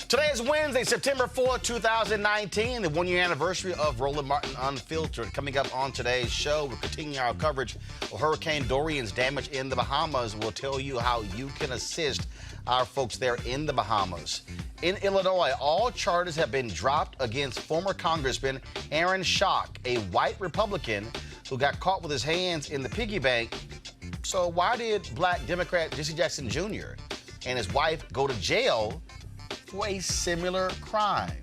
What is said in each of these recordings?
Today is Wednesday, September 4th, 2019, the one-year anniversary of Roland Martin Unfiltered. Coming up on today's show, we're continuing our coverage of Hurricane Dorian's damage in the Bahamas. We'll tell you how you can assist our folks there in the Bahamas. In Illinois, all charges have been dropped against former Congressman Aaron Schock, a white Republican who got caught with his hands in the piggy bank. So why did black Democrat Jesse Jackson Jr. and his wife go to jail for a similar crime?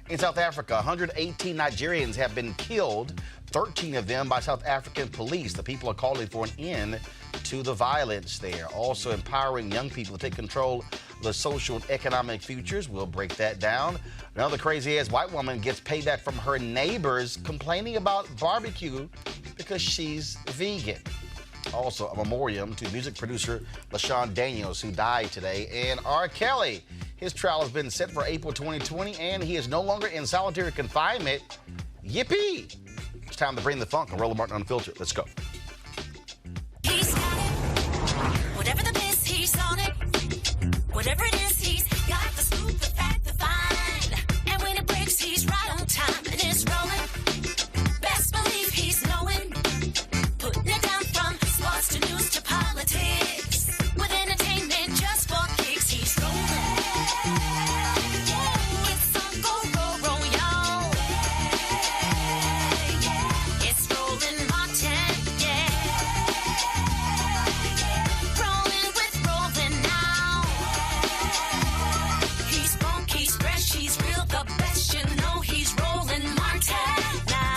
In South Africa, 118 Nigerians have been killed, 13 of them by South African police. The people are calling for an end to the violence there. Also empowering young people to take control of the social and economic futures. We'll break that down. Another crazy-ass white woman gets payback from her neighbors complaining about barbecue because she's vegan. Also, a memoriam to music producer LaShawn Daniels, who died today. And R. Kelly, his trial has been set for April 2020, and he is no longer in solitary confinement. Yippee! It's time to bring the funk on Roland Martin Unfiltered. Let's go. He's got it. Whatever the piss, he's on it. Whatever it is, he's got the scoop, the fact, the find. And when it breaks, he's right on time and it's rolling. Best believe he's knowing. Putting it down from sports to news to politics. With entertainment just for kicks, he's rolling. It's on go, y'all. It's Roland Martin, rolling with Roland now. He's funk, he's fresh, he's real, the best, you know he's Roland Martin now.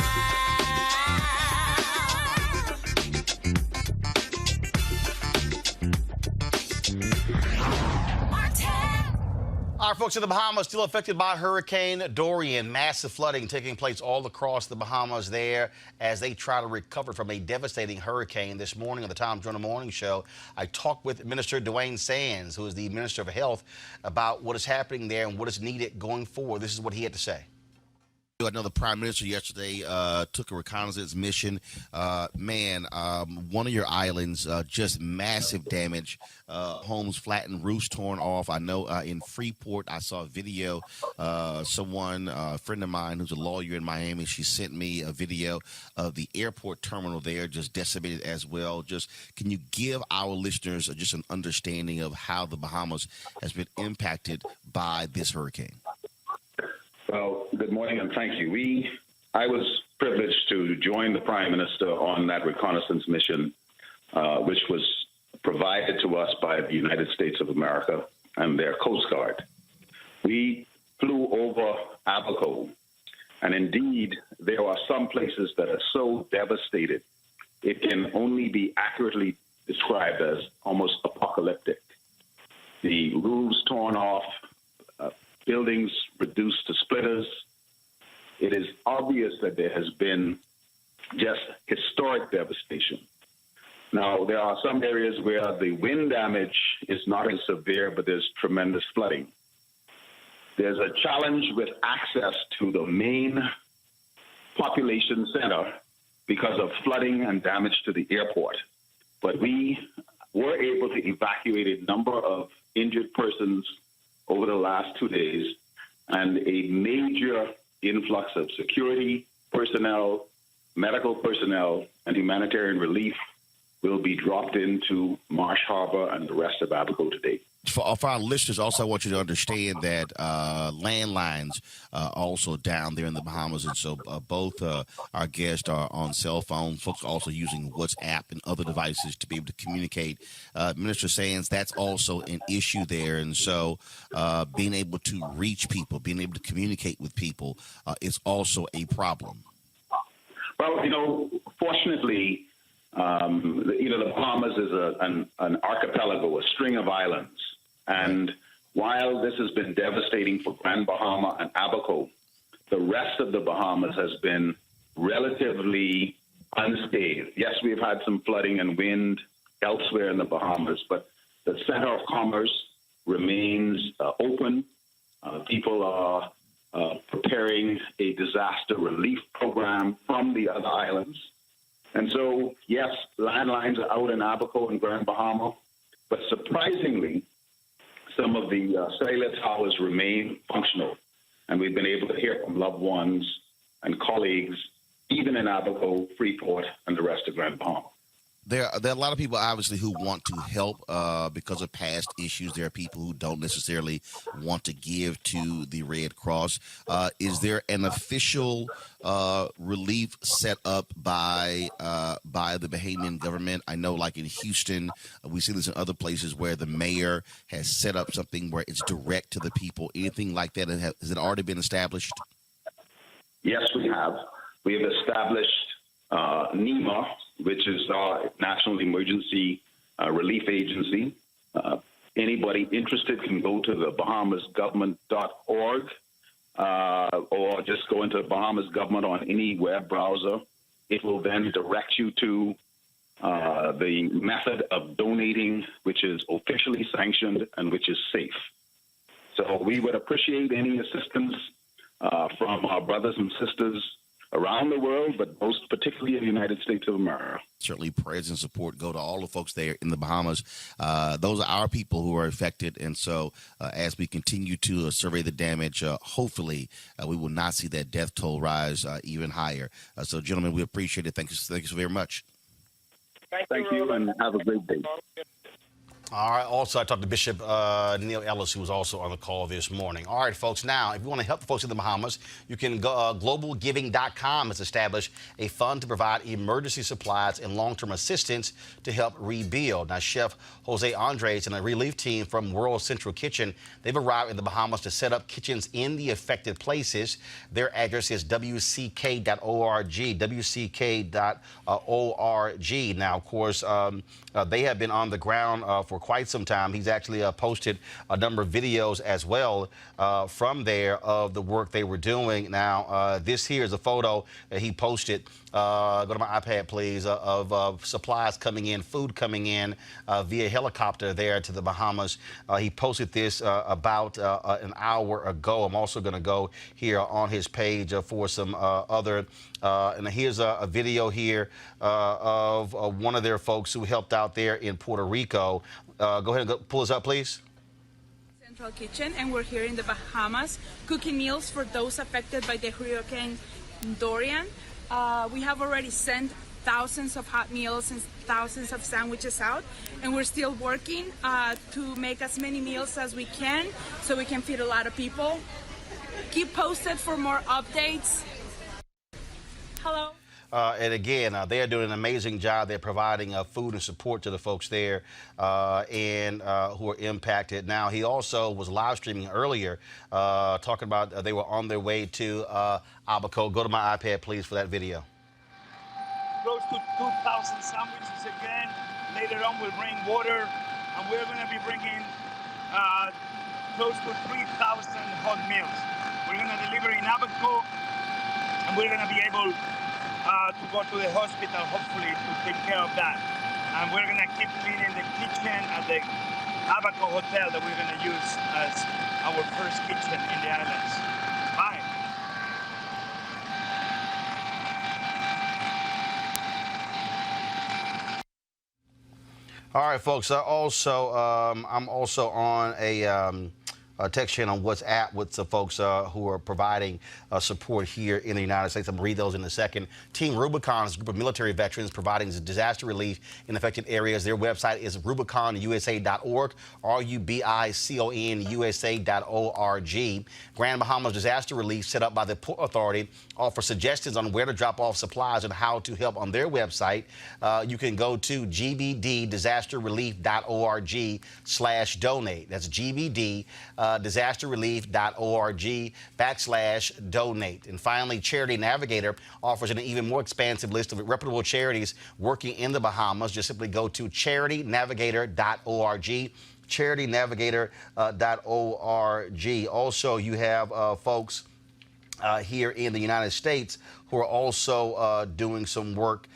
Our folks in the Bahamas still affected by Hurricane Dorian. Massive flooding taking place all across the Bahamas there as they try to recover from a devastating hurricane. This morning on the Tom Joyner Morning Show, I talked with Minister Dwayne Sands, who is the Minister of Health, about what is happening there and what is needed going forward. This is what he had to say. Another prime minister yesterday took a reconnaissance mission. One of your islands, just massive damage. Homes flattened, roofs torn off. I know in Freeport, I saw a video. A friend of mine who's a lawyer in Miami, she sent me a video of the airport terminal there just decimated as well. Just can you give our listeners just an understanding of how the Bahamas has been impacted by this hurricane? Well, good morning and thank you. I was privileged to join the Prime Minister on that reconnaissance mission, which was provided to us by the United States of America and their Coast Guard. We flew over Abaco, and indeed, there are some places that are so devastated, it can only be accurately described as almost apocalyptic. The roofs torn off, buildings reduced to splitters. It is obvious that there has been just historic devastation. Now, there are some areas where the wind damage is not as severe, but there's tremendous flooding. There's a challenge with access to the main population center because of flooding and damage to the airport. But we were able to evacuate a number of injured persons over the last 2 days, and a major influx of security personnel, medical personnel, and humanitarian relief will be dropped into Marsh Harbor and the rest of Abaco today. For our listeners, also, I want you to understand that landlines are also down there in the Bahamas. And so both our guests are on cell phones. Folks are also using WhatsApp and other devices to be able to communicate. Minister Sands, that's also an issue there. And so being able to reach people, being able to communicate with people is also a problem. Well, fortunately, the Bahamas is an archipelago, a string of islands. And while this has been devastating for Grand Bahama and Abaco, the rest of the Bahamas has been relatively unscathed. Yes, we've had some flooding and wind elsewhere in the Bahamas, but the center of commerce remains open. People are preparing a disaster relief program from the other islands. And so, yes, landlines are out in Abaco and Grand Bahama, but surprisingly, some of the cellular towers remain functional, and we've been able to hear from loved ones and colleagues, even in Abaco, Freeport, and the rest of Grand Bahama. There are a lot of people, obviously, who want to help because of past issues. There are people who don't necessarily want to give to the Red Cross. Is there an official relief set up by the Bahamian government? I know, like in Houston, we see this in other places where the mayor has set up something where it's direct to the people. Anything like that? Has it already been established? Yes, we have. We have established NEMA, which is our National Emergency Relief Agency. Anybody interested can go to the bahamasgovernment.org or just go into Bahamas Government on any web browser. It will then direct you to the method of donating, which is officially sanctioned and which is safe. So we would appreciate any assistance from our brothers and sisters around the world, but most particularly in the United States of America. Certainly prayers and support go to all the folks there in the Bahamas. Those are our people who are affected. And so as we continue to survey the damage, hopefully we will not see that death toll rise even higher. So, gentlemen, we appreciate it. Thank you so very much. Thank you, and have a great day. All right. Also, I talked to Bishop Neil Ellis, who was also on the call this morning. All right, folks. Now, if you want to help the folks in the Bahamas, you can go globalgiving.com has established a fund to provide emergency supplies and long-term assistance to help rebuild. Now, Chef Jose Andres and a relief team from World Central Kitchen, they've arrived in the Bahamas to set up kitchens in the affected places. Their address is wck.org, wck.org. Now, of course, they have been on the ground for quite some time. He's actually posted a number of videos as well from there of the work they were doing. Now, this here is a photo that he posted. Go to my iPad, please, of supplies coming in, food coming in via helicopter there to the Bahamas. He posted this about an hour ago. I'm also going to go here on his page for some other. And here's a video here of one of their folks who helped out there in Puerto Rico. Go ahead and pull us up, please. Central Kitchen, and we're here in the Bahamas cooking meals for those affected by the Hurricane Dorian. We have already sent thousands of hot meals and thousands of sandwiches out, and we're still working to make as many meals as we can so we can feed a lot of people. Keep posted for more updates. Hello. And again, they are doing an amazing job. They're providing food and support to the folks there and who are impacted. Now, he also was live streaming earlier, talking about they were on their way to Abaco. Go to my iPad, please, for that video. Close to 2,000 sandwiches again. Later on, we'll bring water, and we're going to be bringing close to 3,000 hot meals. We're going to deliver in Abaco, and we're going to be able to go to the hospital, hopefully, to take care of that. And we're going to keep cleaning the kitchen at the Abaco Hotel that we're going to use as our first kitchen in the islands. Bye. All right, folks. I'm also on a text channel on WhatsApp with some folks who are providing support here in the United States. I'm going to read those in a second. Team Rubicon is a group of military veterans providing disaster relief in affected areas. Their website is rubiconusa.org, RUBICONUSA.org. Grand Bahamas Disaster Relief, set up by the Port Authority, offers suggestions on where to drop off supplies and how to help on their website. You can go to gbddisasterrelief.org/donate. That's GBD. disasterrelief.org/donate. And finally, Charity Navigator offers an even more expansive list of reputable charities working in the Bahamas. Just simply go to charitynavigator.org, charitynavigator.org. Also, you have folks here in the United States who are also doing some work.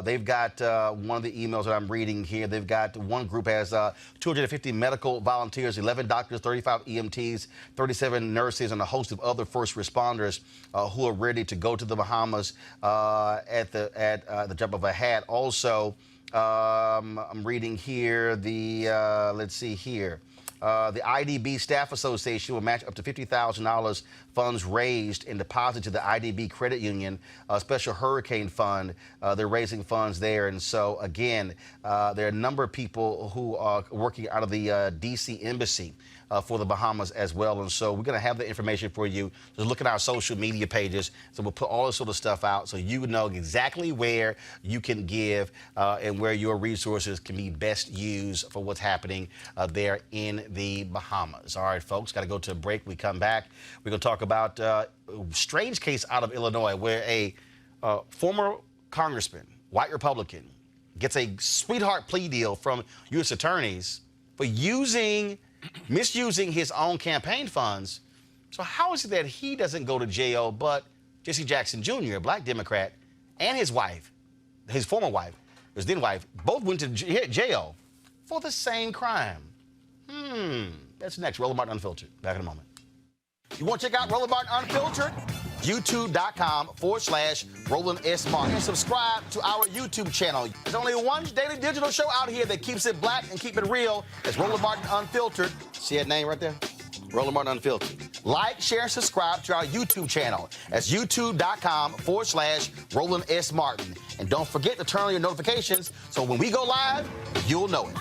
They've got one of the emails that I'm reading here. They've got one group has 250 medical volunteers, 11 doctors, 35 EMTs, 37 nurses, and a host of other first responders who are ready to go to the Bahamas at the drop of a hat. Also, I'm reading here the let's see here. The IDB Staff Association will match up to $50,000 funds raised and deposited to the IDB Credit Union, Special Hurricane Fund. They're raising funds there. And so, again, there are a number of people who are working out of the D.C. Embassy for the Bahamas as well. And so we're going to have the information for you. Just look at our social media pages. So we'll put all this sort of stuff out so you know exactly where you can give and where your resources can be best used for what's happening there in the Bahamas. All right, folks, got to go to a break. We come back. We're going to talk about a strange case out of Illinois where a former congressman, white Republican, gets a sweetheart plea deal from U.S. attorneys for misusing his own campaign funds. So how is it that he doesn't go to jail, but Jesse Jackson Jr., a black Democrat, and his wife, his former wife, his then wife, both went to jail for the same crime? That's next. Roland Martin Unfiltered. Back in a moment. You want to check out Roland Martin Unfiltered? YouTube.com/Roland S. Martin. And subscribe to our YouTube channel. There's only one daily digital show out here that keeps it black and keep it real. It's Roland Martin Unfiltered. See that name right there? Roland Martin Unfiltered. Like, share, and subscribe to our YouTube channel. That's YouTube.com/Roland S. Martin. And don't forget to turn on your notifications so when we go live, you'll know it.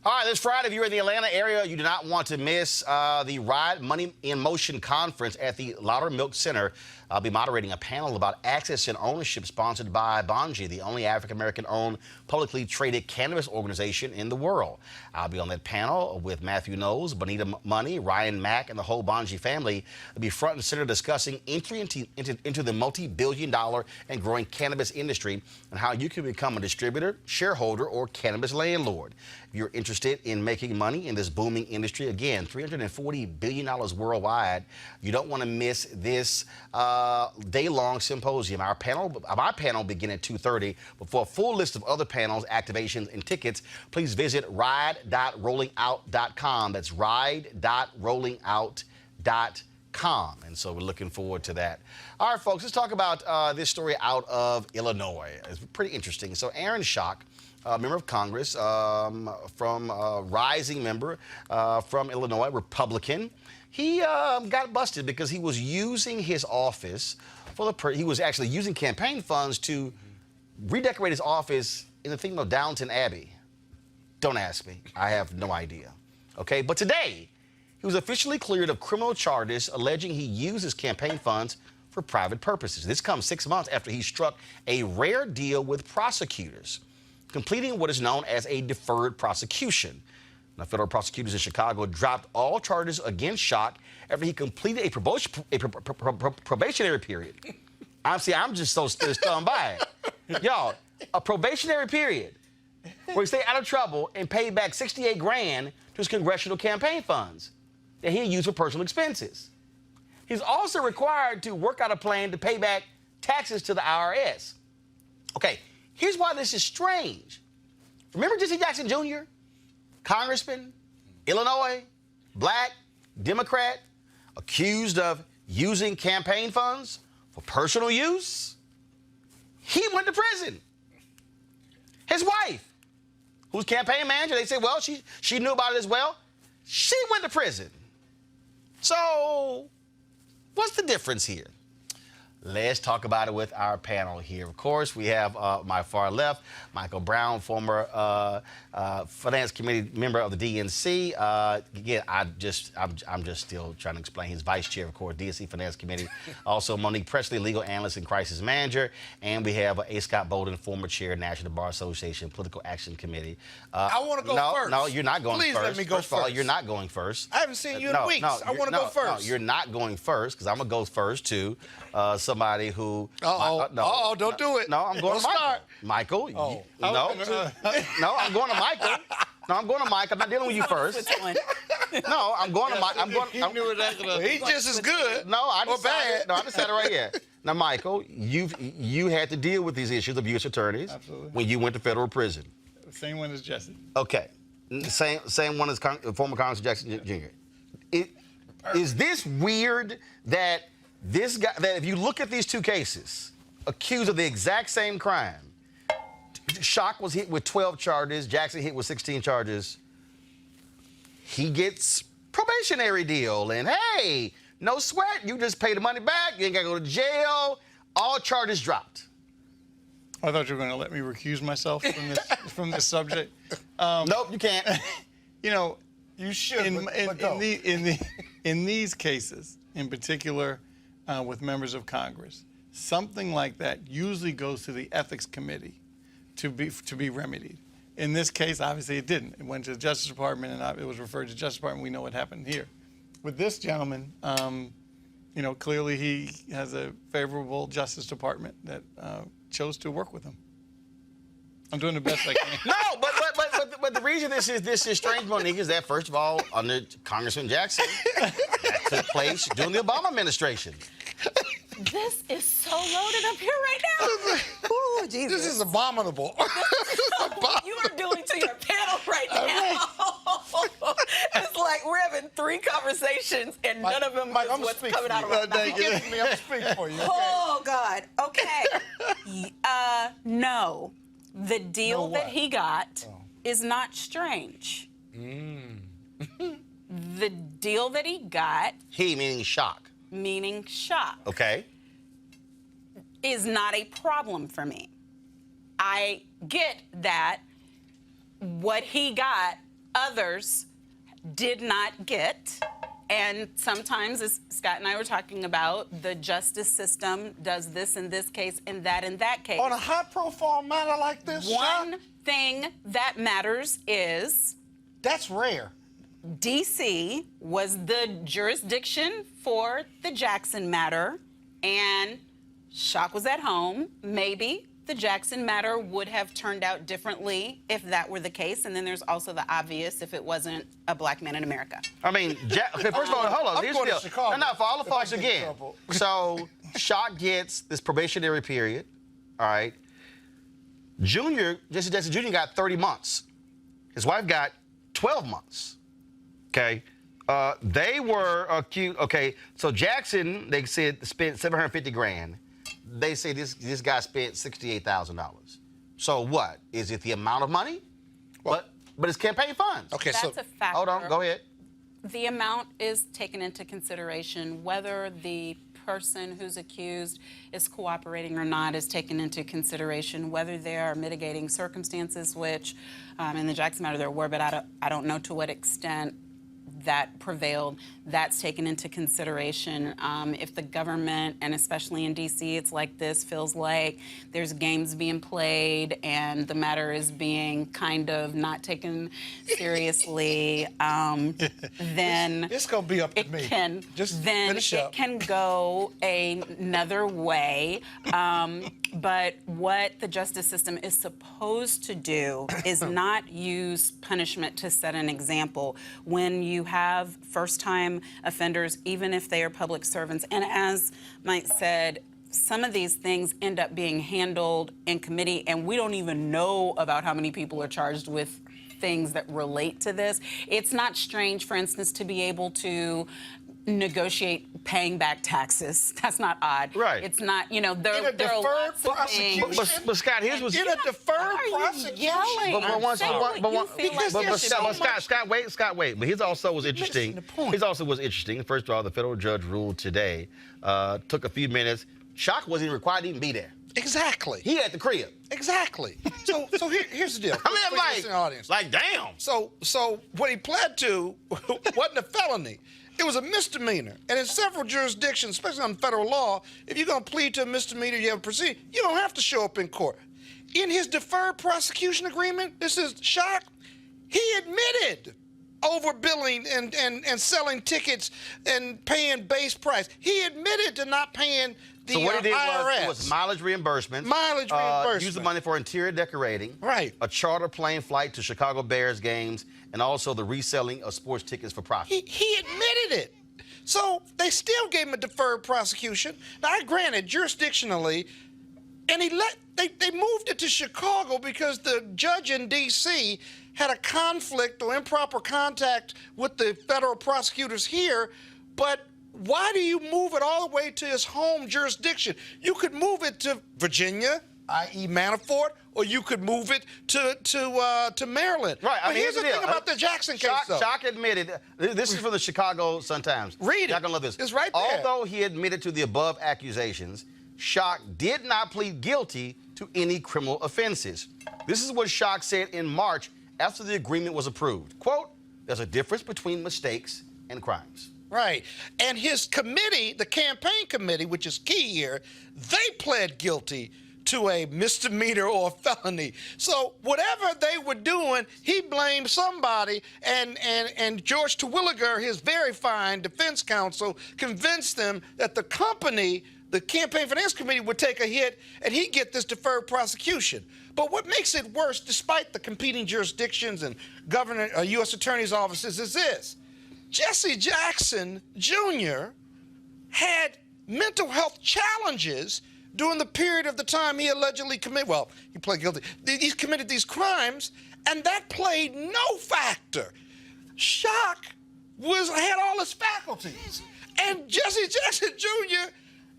All right, this Friday, if you're in the Atlanta area, you do not want to miss the Ride Money in Motion conference at the Laudermilk Center. I'll be moderating a panel about access and ownership sponsored by Bonji, the only African-American-owned publicly traded cannabis organization in the world. I'll be on that panel with Matthew Knowles, Bonita Money, Ryan Mack, and the whole Bonji family. They'll be front and center discussing entry into the multi-billion-dollar and growing cannabis industry and how you can become a distributor, shareholder, or cannabis landlord. If you're interested in making money in this booming industry, again, $340 billion worldwide, you don't want to miss this day-long symposium. My panel begin at 2:30. But for a full list of other panels, activations, and tickets, please visit ride.rollingout.com. That's ride.rollingout.com. And so we're looking forward to that. All right, folks, let's talk about this story out of Illinois. It's pretty interesting. So Aaron Schock, member of Congress, rising member from Illinois, Republican. He got busted because he was using his office he was actually using campaign funds to redecorate his office in the theme of Downton Abbey. Don't ask me. I have no idea. Okay, but today he was officially cleared of criminal charges alleging he used his campaign funds for private purposes. This comes 6 months after he struck a rare deal with prosecutors, completing what is known as a deferred prosecution. Now, federal prosecutors in Chicago dropped all charges against Schock after he completed a probationary period. Honestly, I'm just so stunned by it. Y'all, a probationary period where he stayed out of trouble and paid back $68 grand to his congressional campaign funds that he used for personal expenses. He's also required to work out a plan to pay back taxes to the IRS. Okay, here's why this is strange. Remember Jesse Jackson Jr., Congressman, Illinois, black, Democrat, accused of using campaign funds for personal use? He went to prison. His wife, who's campaign manager, they say, well, she knew about it as well. She went to prison. So what's the difference here? Let's talk about it with our panel here. Of course, we have my far left, Michael Brown, former Finance Committee member of the DNC. Again, I'm just still trying to explain. He's vice chair, of course, DNC Finance Committee. Also, Monique Presley, legal analyst and crisis manager. And we have A. Scott Bolden, former chair, National Bar Association, Political Action Committee. I want to go first. No, you're not going Please first. Let me go first of all, first. you're not going first. I haven't seen you in weeks. I want to go first. No, you're not going first, because I'm going to go first to somebody who... don't do it. No, I'm going Don't to Michael. start. Michael, Oh. no, I'm going to Michael. No, I'm going to Mike. I'm not dealing with you first. No, I'm going to Mike. He's just as good. No, I or decided. bad. No, I decided right here. Now, Michael, you had to deal with these issues of U.S. attorneys when you went to federal prison. Same one as Jesse. Okay, same one as former Congressman Jackson Jr. Is this weird that this guy, that if you look at these two cases, accused of the exact same crime, Schock was hit with 12 charges, Jackson hit with 16 charges. he gets probationary deal. And hey, no sweat. You just pay the money back. You ain't got to go to jail. All charges dropped. I thought you were going to let me recuse myself from this subject. Nope, you can't. You know, you should. In these cases, in particular, with members of Congress, something like that usually goes to the ethics committee to be remedied. In this case, obviously, it didn't. It went to the Justice Department, and it was referred to the Justice Department. We know what happened here. With this gentleman, you know, clearly he has a favorable Justice Department that chose to work with him. I'm doing the best I can. No, but the reason this is strange, Monique, is that first of all, under Congressman Jackson, that took place during the Obama administration. This is so loaded up here right now. Ooh, Jesus. This is abominable. You are doing to your panel right now. It's like we're having 3 conversations and none of them is what's coming out of my mouth. I'm going to speak for you. Okay? Oh, God. Okay. No. The deal that he got is not strange. The deal that he got... He meaning Shock. Meaning Shock. Okay. Is not a problem for me. I get that what he got, others did not get. And sometimes, as Scott and I were talking about, the justice system does this in this case and that in that case. On a high-profile matter like this, one thing that matters is... That's rare. D.C. was the jurisdiction for the Jackson matter, and Shock was at home. Maybe the Jackson matter would have turned out differently if that were the case. And then there's also the obvious if it wasn't a black man in America. I mean, okay, first of all, hold on. I'm going to Chicago. No, for all the folks again. So Shock gets this probationary period, all right? Jesse Jackson Jr. got 30 months. His wife got 12 months. Okay, they were accused. Okay, so Jackson, they said spent $750,000. They say this guy spent $68,000. So what is it? The amount of money? But it's campaign funds. Okay, That's a factor. Hold on, go ahead. The amount is taken into consideration. Whether the person who's accused is cooperating or not is taken into consideration. Whether there are mitigating circumstances, which in the Jackson matter there were, but I don't know to what extent that prevailed, that's taken into consideration. If the government, and especially in D.C., it's like this, feels like there's games being played and the matter is being kind of not taken seriously, then it's going to be up to me. It can go another way. But what the justice system is supposed to do is not use punishment to set an example. When you have first-time offenders, even if they are public servants, and as Mike said, some of these things end up being handled in committee, and we don't even know about how many people are charged with things that relate to this. It's not strange, for instance, to be able to negotiate paying back taxes. That's not odd. Right. It's not, you know, there are lots of things. But Scott, here's what's... In a deferred prosecution. Scott, wait. But here's also was interesting. Here's also was interesting. First of all, the federal judge ruled today. Took a few minutes. Shock wasn't even required to even be there. Exactly. He at the crib. Exactly. So here's the deal. I mean, I'm like, damn. So what he pled to wasn't a felony. It was a misdemeanor. And in several jurisdictions, especially on federal law, if you're going to plead to a misdemeanor, you have to proceed, you don't have to show up in court. In his deferred prosecution agreement, this is Shock, he admitted overbilling and selling tickets and paying base price. He admitted to not paying the So what he did IRS. was mileage reimbursement. Use the money for interior decorating. Right. A charter plane flight to Chicago Bears games, and also the reselling of sports tickets for profit. He admitted it. So they still gave him a deferred prosecution. Now, I granted jurisdictionally, and they moved it to Chicago because the judge in D.C. had a conflict or improper contact with the federal prosecutors here, but why do you move it all the way to his home jurisdiction? You could move it to Virginia, i.e. Manafort, or you could move it to Maryland. Right. I But mean, here's the thing about the Jackson case, though. Shock admitted, this is from the Chicago Sun-Times. Read it. Y'all gonna love this. It's right there. Although he admitted to the above accusations, Shock did not plead guilty to any criminal offenses. This is what Shock said in March after the agreement was approved. Quote, there's a difference between mistakes and crimes. Right. And his committee, the campaign committee, which is key here, they pled guilty to a misdemeanor or a felony. So whatever they were doing, he blamed somebody, and George Terwilliger, his very fine defense counsel, convinced them that the company, the campaign finance committee, would take a hit and he'd get this deferred prosecution. But what makes it worse, despite the competing jurisdictions and U.S. attorney's offices, is this. Jesse Jackson Jr. had mental health challenges during the period of the time he allegedly committed, well, he pled guilty, he committed these crimes, and that played no factor. Shock had all his faculties, and Jesse Jackson Jr.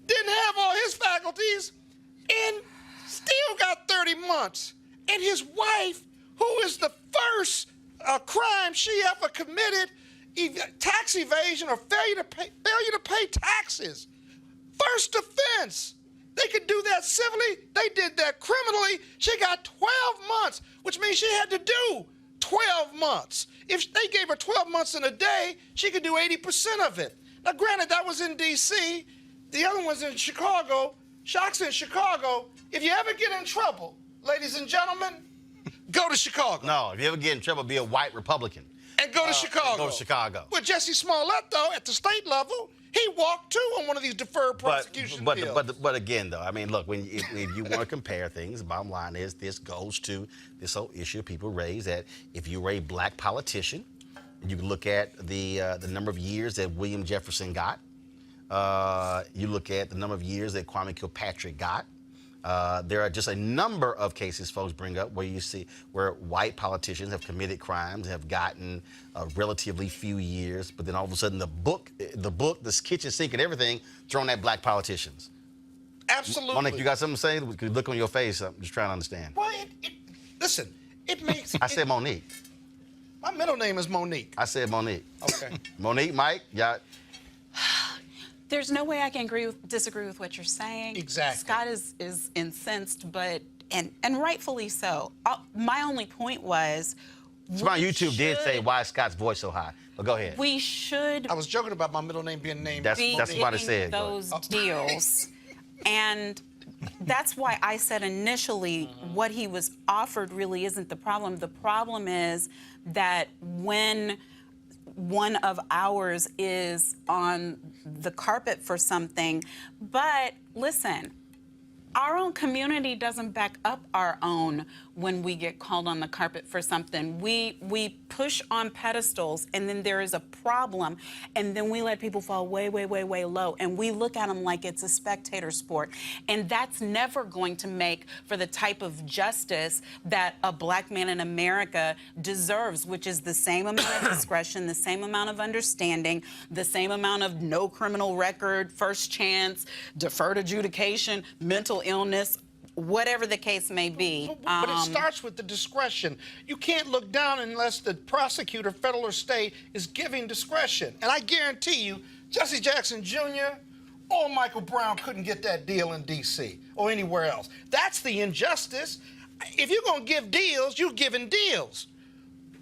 didn't have all his faculties and still got 30 months. And his wife, who is the first crime she ever committed, tax evasion or failure to pay taxes. First offense. They could do that civilly. They did that criminally. She got 12 months, which means she had to do 12 months. If they gave her 12 months in a day, she could do 80% of it. Now, granted, that was in D.C. The other one's in Chicago. Shock's in Chicago. If you ever get in trouble, ladies and gentlemen, go to Chicago. No, if you ever get in trouble, be a white Republican. And go to Chicago. Go to Chicago. With Jesse Smollett, though, at the state level, he walked, too, on one of these deferred prosecution deals. But again, though, I mean, look, if you want to compare things, the bottom line is this goes to this whole issue people raise that if you were a black politician, you can look at the number of years that William Jefferson got. You look at the number of years that Kwame Kilpatrick got. There are just a number of cases folks bring up where you see where white politicians have committed crimes, have gotten relatively few years, but then all of a sudden the book, this kitchen sink and everything thrown at black politicians. Absolutely. Monique, you got something to say? Look on your face. I'm just trying to understand. Well, listen, it makes... I said Monique. My middle name is Monique. I said Monique. Okay. Monique, Mike, y'all... There's no way I can disagree with what you're saying. Exactly. Scott is incensed, but and rightfully so. My only point was. Somebody on YouTube did say, why is Scott's voice so high? But go ahead. We should. I was joking about my middle name being named. That's what I said. Those deals, and that's why I said initially what he was offered really isn't the problem. The problem is that when one of ours is on the carpet for something. But listen, our own community doesn't back up our own when we get called on the carpet for something. We push on pedestals, and then there is a problem, and then we let people fall way, way, way, way low, and we look at them like it's a spectator sport. And that's never going to make for the type of justice that a black man in America deserves, which is the same amount of discretion, the same amount of understanding, the same amount of no criminal record, first chance, deferred adjudication, mental illness, whatever the case may be. But it starts with the discretion. You can't look down unless the prosecutor, federal or state, is giving discretion. And I guarantee you, Jesse Jackson Jr. or Michael Brown couldn't get that deal in D.C. or anywhere else. That's the injustice. If you're going to give deals, you're giving deals.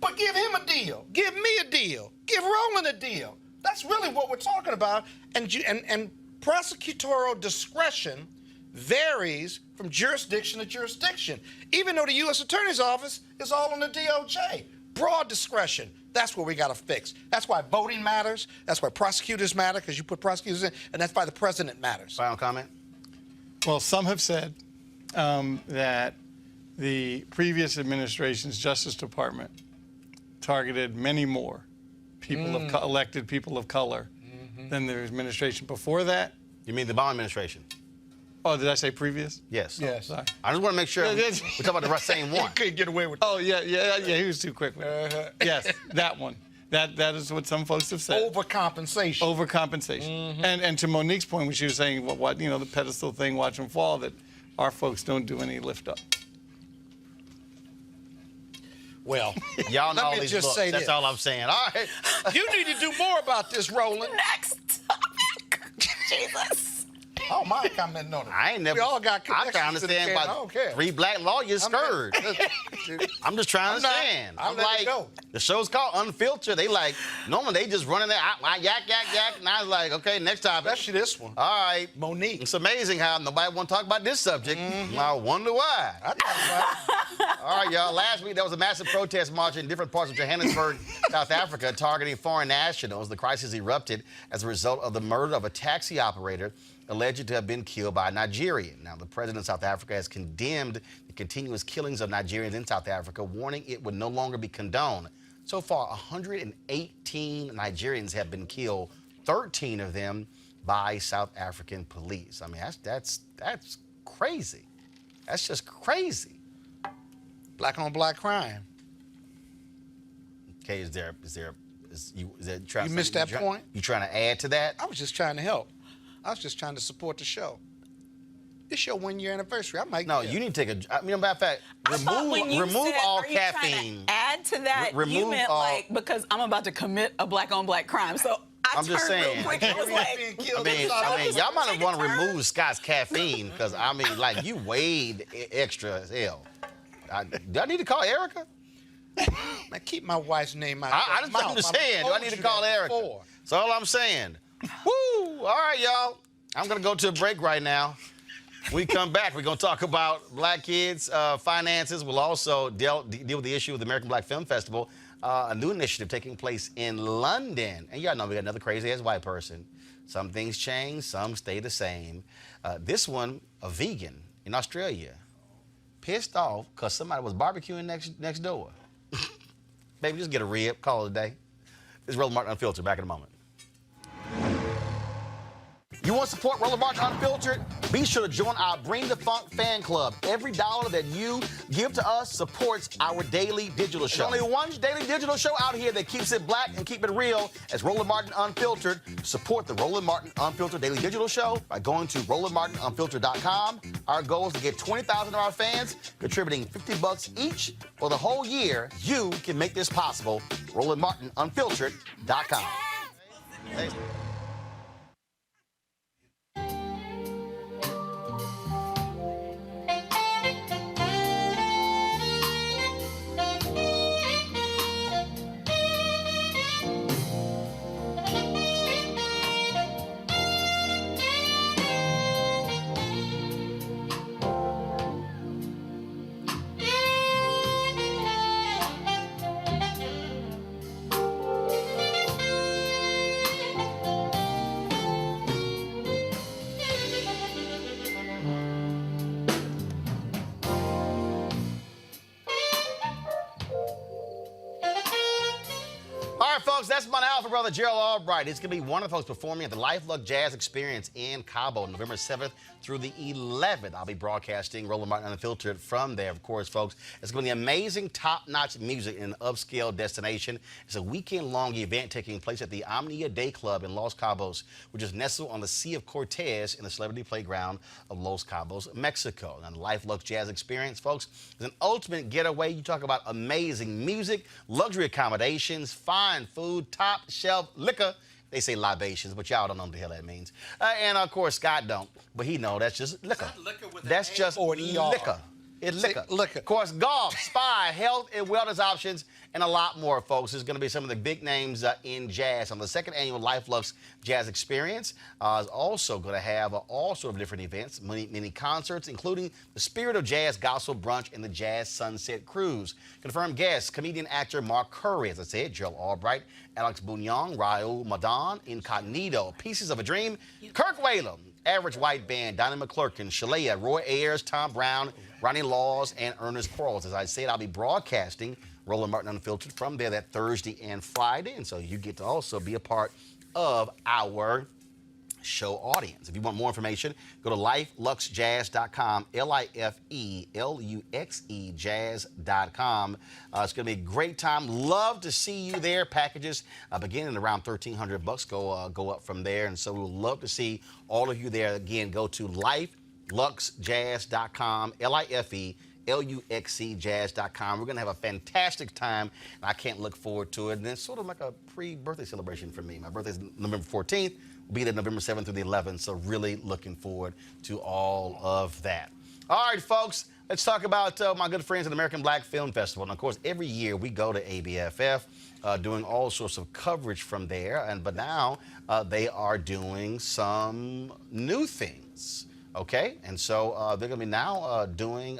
But give him a deal. Give me a deal. Give Roland a deal. That's really what we're talking about. And prosecutorial discretion varies from jurisdiction to jurisdiction, even though the U.S. Attorney's Office is all on the DOJ. Broad discretion. That's what we got to fix. That's why voting matters. That's why prosecutors matter, because you put prosecutors in, and that's why the president matters. Final comment? Well, some have said that the previous administration's Justice Department targeted many more people elected people of color than the administration before that. You mean the Obama administration? Oh, did I say previous? Yes. Yes. Sorry. I just want to make sure we're talking about the same one. You couldn't get away with Oh, yeah, he was too quick with it. Yes, that one. That is what some folks have said. overcompensation. Overcompensation. And to Monique's point, when she was saying, the pedestal thing, watch them fall, that our folks don't do any lift up. Well, Y'all know let all me these just books. say That's this. all I'm saying. All right. You need to do more about this, Roland. Next topic. Jesus. Oh, my comment on it. I ain't never. We all got I'm trying to connections to the understand can. I why don't care. 3 black lawyers scared. I'm just trying to I'm not. understand. I'll I'm let it like, go. the show's called Unfiltered. They like, normally they just running there, yak, yak, yak. And I was like, okay, next topic. Especially this one. All right. Monique. It's amazing how nobody want to talk about this subject. I wonder why. I thought about it. All right, y'all. Last week, there was a massive protest march in different parts of Johannesburg, South Africa, targeting foreign nationals. The crisis erupted as a result of the murder of a taxi operator alleged to have been killed by a Nigerian. Now, the president of South Africa has condemned the continuous killings of Nigerians in South Africa, warning it would no longer be condoned. So far, 118 Nigerians have been killed, 13 of them by South African police. I mean, that's crazy. That's just crazy. Black on black crime. Okay, you missed that point? You trying to add to that? I was just trying to help. I was just trying to support the show. It's your 1-year anniversary. I might. No, you need to take a. I mean, matter of fact, I thought when you remove said, all are you trying caffeine. to add to that, you remove meant all- like because I'm about to commit a black on black crime. So I I'm just turned saying. real quick. I was like, I mean, y'all might have want to remove Scott's caffeine because I mean, like you weighed extra as hell. Do I need to call Erica? Man, keep my wife's name out. I your just mouth. I'm just I've saying. Do I told need to you call that Erica? before. That's all I'm saying. Woo! All right, y'all. I'm gonna go to a break right now. When we come back, we're gonna talk about black kids' finances. We'll also deal with the issue of the American Black Film Festival, a new initiative taking place in London. And y'all know we got another crazy-ass white person. Some things change, some stay the same. This one, a vegan in Australia, pissed off because somebody was barbecuing next door. Baby, just get a rib, call it a day. This is Roland Martin Unfiltered. Back in a moment. You want to support Roland Martin Unfiltered? Be sure to join our Bring the Funk fan club. Every dollar that you give to us supports our daily digital show. There's only one daily digital show out here that keeps it black and keep it real as Roland Martin Unfiltered. Support the Roland Martin Unfiltered daily digital show by going to RolandMartinUnfiltered.com. Our goal is to get 20,000 of our fans contributing $50 each for the whole year. You can make this possible. RolandMartinUnfiltered.com. Thanks. All right, folks, that's my alpha brother, Gerald Albright. He's going to be one of the folks performing at the Luxe Jazz Experience in Cabo, November 7th through the 11th. I'll be broadcasting Roland Martin Unfiltered from there, of course, folks. It's going to be amazing, top-notch music in an upscale destination. It's a weekend-long event taking place at the Omnia Day Club in Los Cabos, which is nestled on the Sea of Cortez in the celebrity playground of Los Cabos, Mexico. Now, the Luxe Jazz Experience, folks, is an ultimate getaway. You talk about amazing music, luxury accommodations, fine food, top-shelf liquor. They say libations, but y'all don't know what the hell that means. And, of course, Scott don't, but he know that's just liquor. That's just or an ER? liquor. It's liquor. Liquor. Of course, golf, spa, health, and wellness options, and a lot more, folks. There's going to be some of the big names in jazz on the second annual Luxe Jazz Experience. Is also going to have all sort of different events, many concerts, including the Spirit of Jazz Gospel Brunch and the Jazz Sunset Cruise. Confirmed guests, comedian actor Mark Curry, as I said, Gerald Albright, Alex Bouillon, Raul Madan, Incognito, Pieces of a Dream, Kirk Whalum, Average White Band, Donnie McClurkin, Shalea, Roy Ayers, Tom Brown, Ronnie Laws, and Ernest Quarles. As I said, I'll be broadcasting Roland Martin Unfiltered from there that Thursday and Friday, and so you get to also be a part of our show audience. If you want more information, go to LifeLuxeJazz.com, LIFELUXE jazz.com. It's going to be a great time. Love to see you there. Packages beginning around $1,300 go up from there, and so we would love to see all of you there. Again, go to luxejazz.com, LIFELUXE jazz.com. We're going to have a fantastic time, and I can't look forward to it. And it's sort of like a pre-birthday celebration for me. My birthday's November 14th. We'll be there November 7th through the 11th, so really looking forward to all of that. All right, folks, let's talk about my good friends at the American Black Film Festival. And, of course, every year we go to ABFF doing all sorts of coverage from there. But now they are doing some new things, okay? And so they're going to be now doing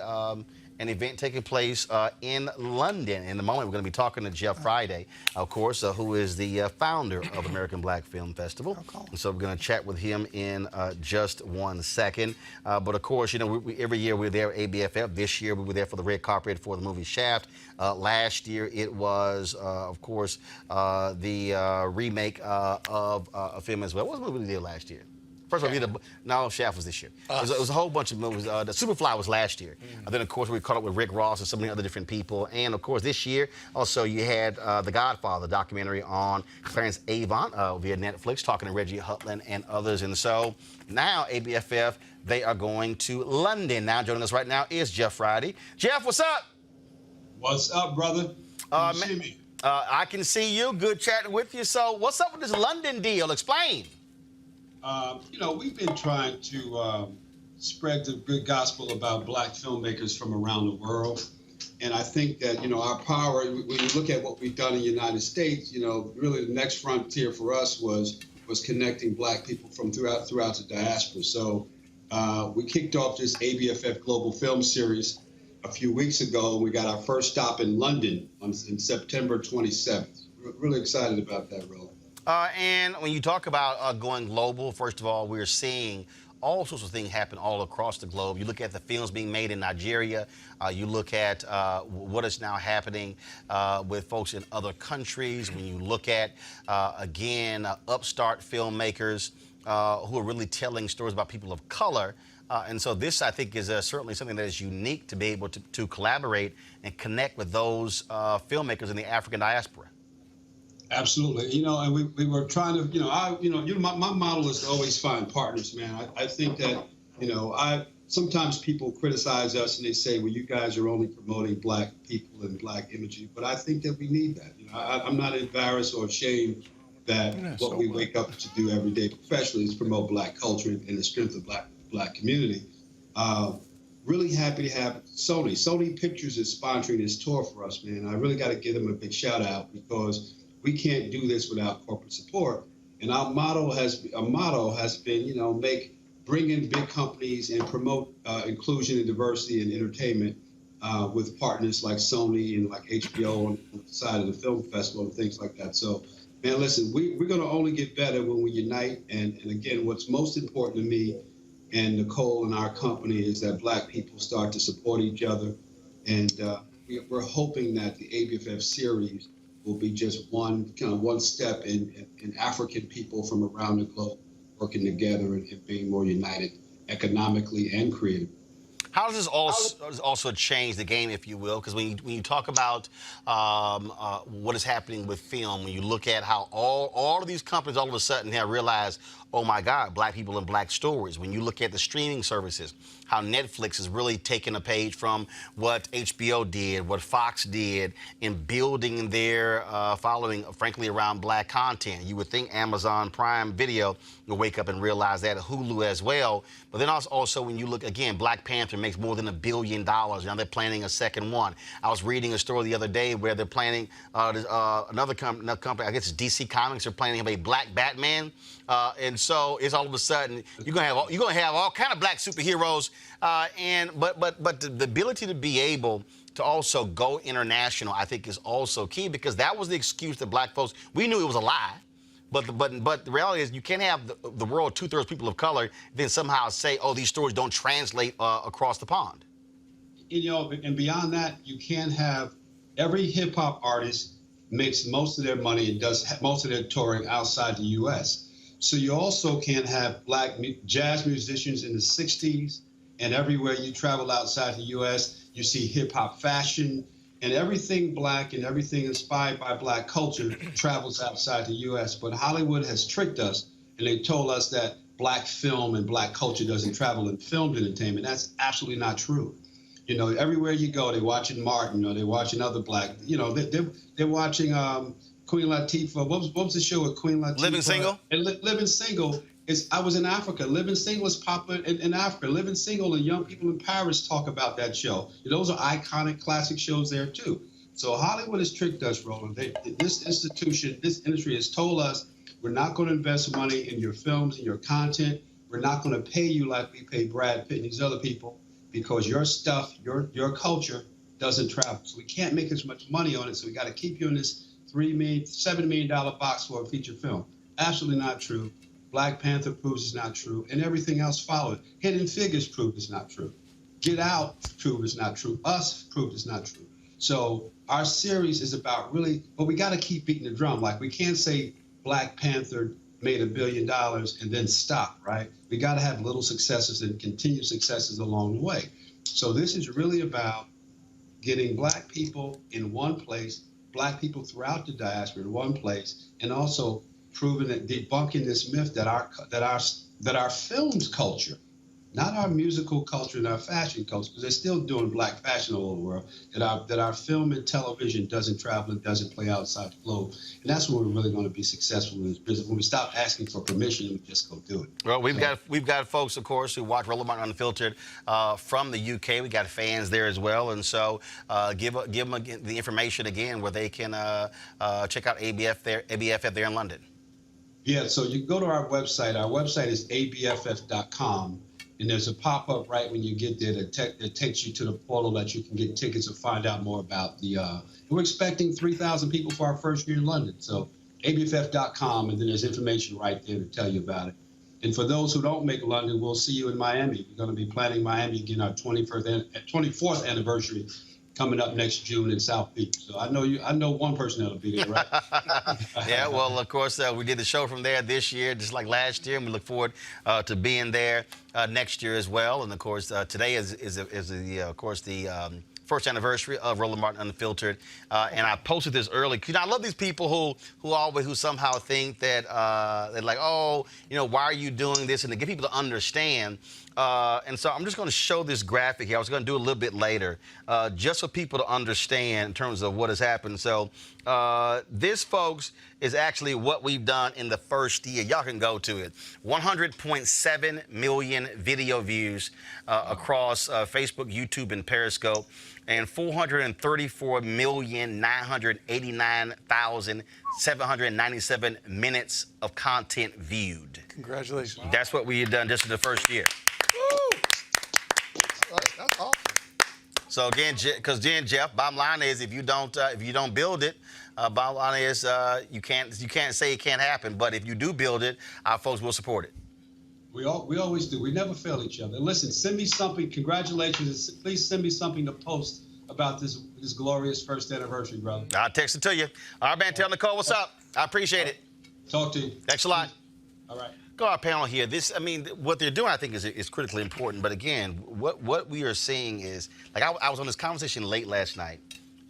an event taking place in London. In a moment, we're going to be talking to Jeff Friday, of course, who is the founder of American Black Film Festival. And so we're going to chat with him in just 1 second. But of course, you know, every year we're there at ABFF. This year we were there for the red carpet for the movie Shaft. Last year it was, of course, the remake of a film as well. What was the movie we did last year? First of all, no, Shaft was this year. It was a whole bunch of movies. The Superfly was last year. And then, of course, we caught up with Rick Ross and so many other different people. And, of course, this year, also, you had The Godfather documentary on Clarence Avant via Netflix, talking to Reggie Hutland and others. And so now, ABFF, they are going to London. Now, joining us right now is Jeff Friday. Jeff, what's up? What's up, brother? Can you see me? I can see you. Good chatting with you. So what's up with this London deal? Explain. You know, we've been trying to spread the good gospel about Black filmmakers from around the world. And I think that, you know, our power, when you look at what we've done in the United States, you know, really the next frontier for us was connecting Black people from throughout the diaspora. So we kicked off this ABFF Global Film Series a few weeks ago, and we got our first stop in London in September 27th. We're really excited about that, Roland. And when you talk about going global, first of all, we're seeing all sorts of things happen all across the globe. You look at the films being made in Nigeria. You look at what is now happening with folks in other countries. When you look at, again, upstart filmmakers who are really telling stories about people of color. And so this, I think, is certainly something that is unique to be able to collaborate and connect with those filmmakers in the African diaspora. Absolutely. You know, and we were trying to, my model is to always find partners, man. I think that, you know, sometimes people criticize us and they say, well, you guys are only promoting Black people and Black imagery. But I think that we need that. You know, I'm not embarrassed or ashamed that what we wake up to do every day professionally is promote Black culture and the strength of Black community. Really happy to have Sony. Sony Pictures is sponsoring this tour for us, man. I really got to give them a big shout out because we can't do this without corporate support. And our motto has been, you know, bring in big companies and promote inclusion and diversity in entertainment with partners like Sony and like HBO on the side of the film festival and things like that. So, man, listen, we're going to only get better when we unite. And again, what's most important to me and Nicole and our company is that Black people start to support each other. And we're hoping that the ABFF series will be just one step in African people from around the globe working together and being more united economically and creatively. How does this also change the game, if you will? Because when you talk about what is happening with film, when you look at how all of these companies all of a sudden have realized, oh my God, Black people and Black stories. When you look at the streaming services, how Netflix is really taking a page from what HBO did, what Fox did in building their following, frankly, around Black content. You would think Amazon Prime Video will wake up and realize that, Hulu as well. But then also when you look, again, Black Panther makes more than $1 billion. Now they're planning a second one. I was reading a story the other day where they're planning another company, I guess it's DC Comics, are planning to have a Black Batman. And so it's all of a sudden you're gonna have all kind of Black superheroes, but the ability to be able to also go international, I think, is also key, because that was the excuse that Black folks, we knew it was a lie. But the reality is you can't have the world 2/3 people of color then somehow say, oh, these stories don't translate across the pond. You know, and beyond that, you can't have every hip hop artist makes most of their money and does most of their touring outside the U.S. So you also can't have Black jazz musicians in the 60s, and everywhere you travel outside the U.S., you see hip hop fashion, and everything Black and everything inspired by Black culture travels outside the U.S. But Hollywood has tricked us, and they told us that black film and black culture doesn't travel in filmed entertainment. That's absolutely not true. You know, everywhere you go, they're watching Martin, or they're watching other black, you know, they're watching Queen Latifah. What was the show with Queen Latifah? Living Single? And Living Single. I was in Africa. Living Single is popular in Africa. Living Single and young people in Paris talk about that show. Those are iconic classic shows there too. So Hollywood has tricked us, Roland. This institution, this industry has told us we're not going to invest money in your films and your content. We're not going to pay you like we pay Brad Pitt and these other people because your stuff, your culture doesn't travel. So we can't make as much money on it. So we got to keep you in this $7 million box for a feature film. Absolutely not true. Black Panther proves it's not true, and everything else followed. Hidden Figures proved it's not true. Get Out proved it's not true. Us proved it's not true. So our series is about really, but we got to keep beating the drum. Like, we can't say Black Panther made $1 billion and then stop, right? We got to have little successes and continued successes along the way. So this is really about getting black people in one place, black people throughout the diaspora in one place, and also proving that, debunking this myth that our films culture, not our musical culture and our fashion culture, because they're still doing black fashion all over the world, that our film and television doesn't travel and doesn't play outside the globe. And that's when we're really going to be successful in this business. When we stop asking for permission and we just go do it. Well, we've got folks, of course, who watch Roland Martin Unfiltered from the UK. We got fans there as well, and so give them the information again where they can check out ABF there in London. Yeah, so you go to our website. Our website is abff.com, and there's a pop-up right when you get there that takes you to the portal that you can get tickets and find out more about the. We're expecting 3,000 people for our first year in London, so abff.com, and then there's information right there to tell you about it. And for those who don't make London, we'll see you in Miami. We're going to be planning Miami again, our 24th anniversary, coming up next June in South Beach. So I know one person that'll be there, right? Yeah, well, of course, we did the show from there this year, just like last year, and we look forward to being there next year as well. And of course, today is the first anniversary of Roland Martin Unfiltered, and I posted this early. You know, I love these people who somehow think that they're like, oh, you know, why are you doing this? And to get people to understand. And so I'm just going to show this graphic here. I was going to do it a little bit later, just for people to understand in terms of what has happened. So this, folks, is actually what we've done in the first year. Y'all can go to it. 100.7 million video views across Facebook, YouTube, and Periscope, and 434,989,797 minutes of content viewed. Congratulations. That's what we had done just in the first year. That's awesome. So again, because Jeff, bottom line is if you don't build it, bottom line is you can't say it can't happen. But if you do build it, our folks will support it. We always do. We never fail each other. Listen, send me something. Congratulations. Please send me something to post about this glorious first anniversary, brother. I'll text it to you. All right, man. Tell Nicole what's up. I appreciate it. Talk to you. Thanks a lot. All right. Go our panel here. What they're doing, I think, is critically important. But again, what we are seeing is, like, I was on this conversation late last night,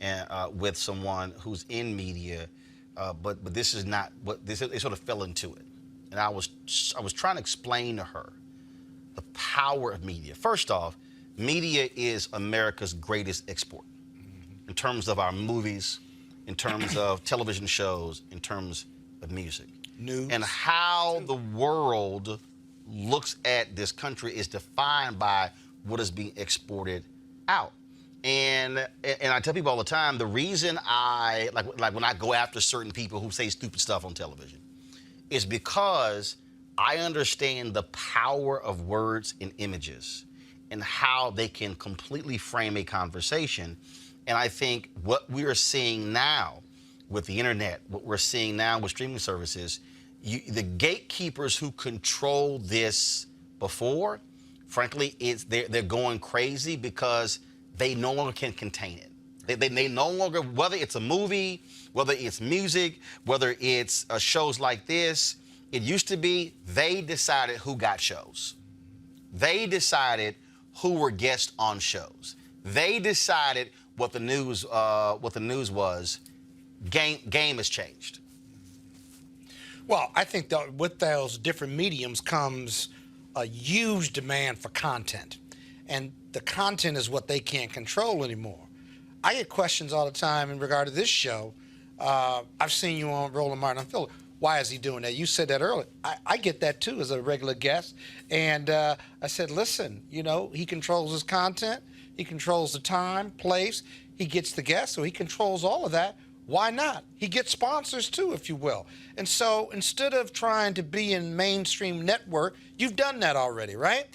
and with someone who's in media, but this is not what they sort of fell into it, and I was trying to explain to her the power of media. First off, media is America's greatest export in terms of our movies, in terms of television shows, in terms of music. News. And how the world looks at this country is defined by what is being exported out. And I tell people all the time, the reason I like when I go after certain people who say stupid stuff on television is because I understand the power of words and images and how they can completely frame a conversation. And I think what we are seeing now with the internet, what we're seeing now with streaming services, the gatekeepers who control this before, frankly, they're going crazy because they no longer can contain it. They no longer, whether it's a movie, whether it's music, whether it's shows like this, it used to be they decided who got shows. They decided who were guests on shows. They decided what the news was. Game has changed. Well, I think that with those different mediums comes a huge demand for content. And the content is what they can't control anymore. I get questions all the time in regard to this show. I've seen you on Roland Martin Unfiltered. Why is he doing that? You said that earlier. I get that too as a regular guest. And I said, listen, he controls his content. He controls the time, place. He gets the guests, so he controls all of that. Why not? He gets sponsors too, if you will. And so instead of trying to be in mainstream network, you've done that already, right?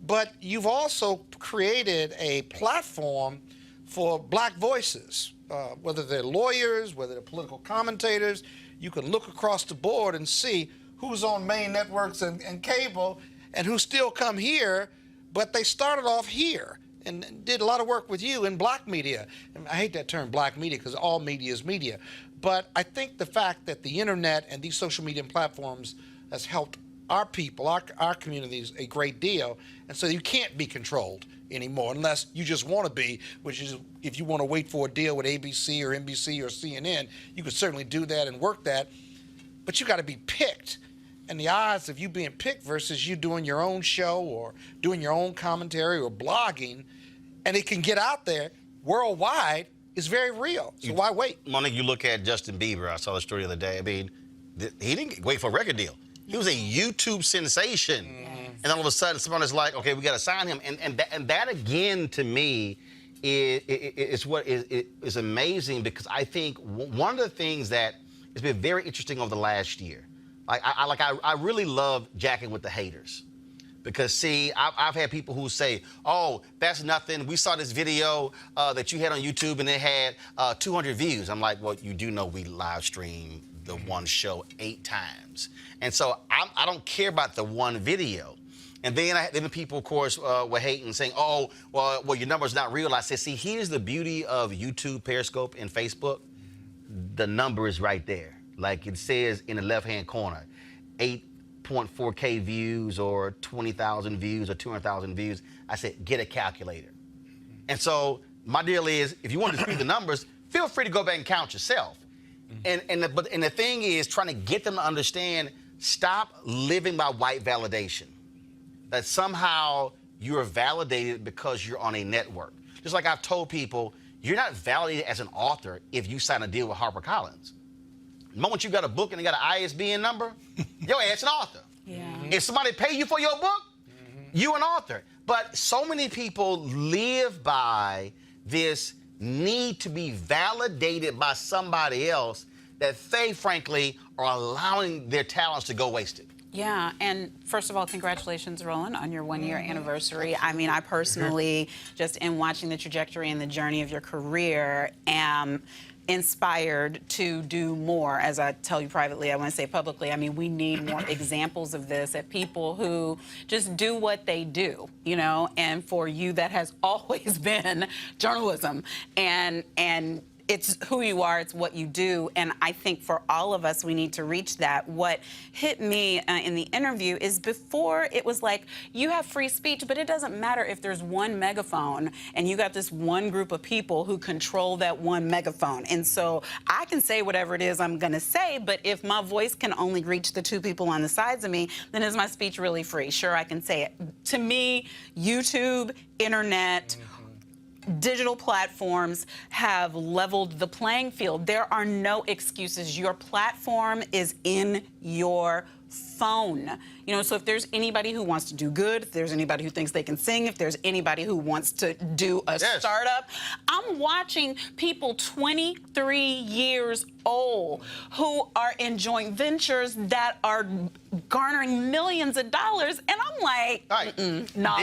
But you've also created a platform for black voices, whether they're lawyers, whether they're political commentators. You can look across the board and see who's on main networks and cable and who still come here, but they started off here and did a lot of work with you in black media. And I hate that term, black media, because all media is media. But I think the fact that the internet and these social media platforms has helped our people, our communities, a great deal. And so you can't be controlled anymore unless you just want to be, which is if you want to wait for a deal with ABC or NBC or CNN, you could certainly do that and work that. But you got to be picked. And the odds of you being picked versus you doing your own show or doing your own commentary or blogging, and it can get out there worldwide, is very real. So why wait? Monique, you look at Justin Bieber. I saw the story the other day. I mean, he didn't wait for a record deal. He was a YouTube sensation. And all of a sudden, somebody's like, okay, we got to sign him. And that again, to me, is what is amazing, because I think one of the things that has been very interesting over the last year, I really love jacking with the haters. Because, see, I've had people who say, oh, that's nothing. We saw this video that you had on YouTube and it had 200 views. I'm like, well, you do know we live stream the one show 8 times. And so I don't care about the one video. And then the people, of course, were hating, saying, oh, well, your number's not real. I said, see, here's the beauty of YouTube, Periscope, and Facebook. The number is right there. Like it says in the left-hand corner, 8.4K views or 20,000 views or 200,000 views. I said, get a calculator. And so my deal is, if you want to dispute the numbers, feel free to go back and count yourself. And the thing is, trying to get them to understand, stop living by white validation. That somehow you're validated because you're on a network. Just like I've told people, you're not validated as an author if you sign a deal with HarperCollins. The moment you got a book and they got an ISBN number, your ass an author. Yeah. If somebody pay you for your book, you an author. But so many people live by this need to be validated by somebody else that they, frankly, are allowing their talents to go wasted. Yeah, and first of all, congratulations, Roland, on your 1-year anniversary. I mean, I personally, just in watching the trajectory and the journey of your career, am inspired to do more. As I tell you privately, I want to say publicly, I mean, we need more examples of this, at people who just do what they do, and for you, that has always been journalism. And it's who you are, it's what you do, and I think for all of us, we need to reach that. What hit me in the interview is, before it was like, you have free speech, but it doesn't matter if there's one megaphone and you got this one group of people who control that one megaphone. And so I can say whatever it is I'm gonna say, but if my voice can only reach the 2 people on the sides of me, then is my speech really free? Sure, I can say it. To me, YouTube, internet, digital platforms have leveled the playing field. There are no excuses. Your platform is in your phone. So if there's anybody who wants to do good, if there's anybody who thinks they can sing, if there's anybody who wants to do a startup, I'm watching people 23 years old who are in joint ventures that are garnering millions of dollars, and I'm like,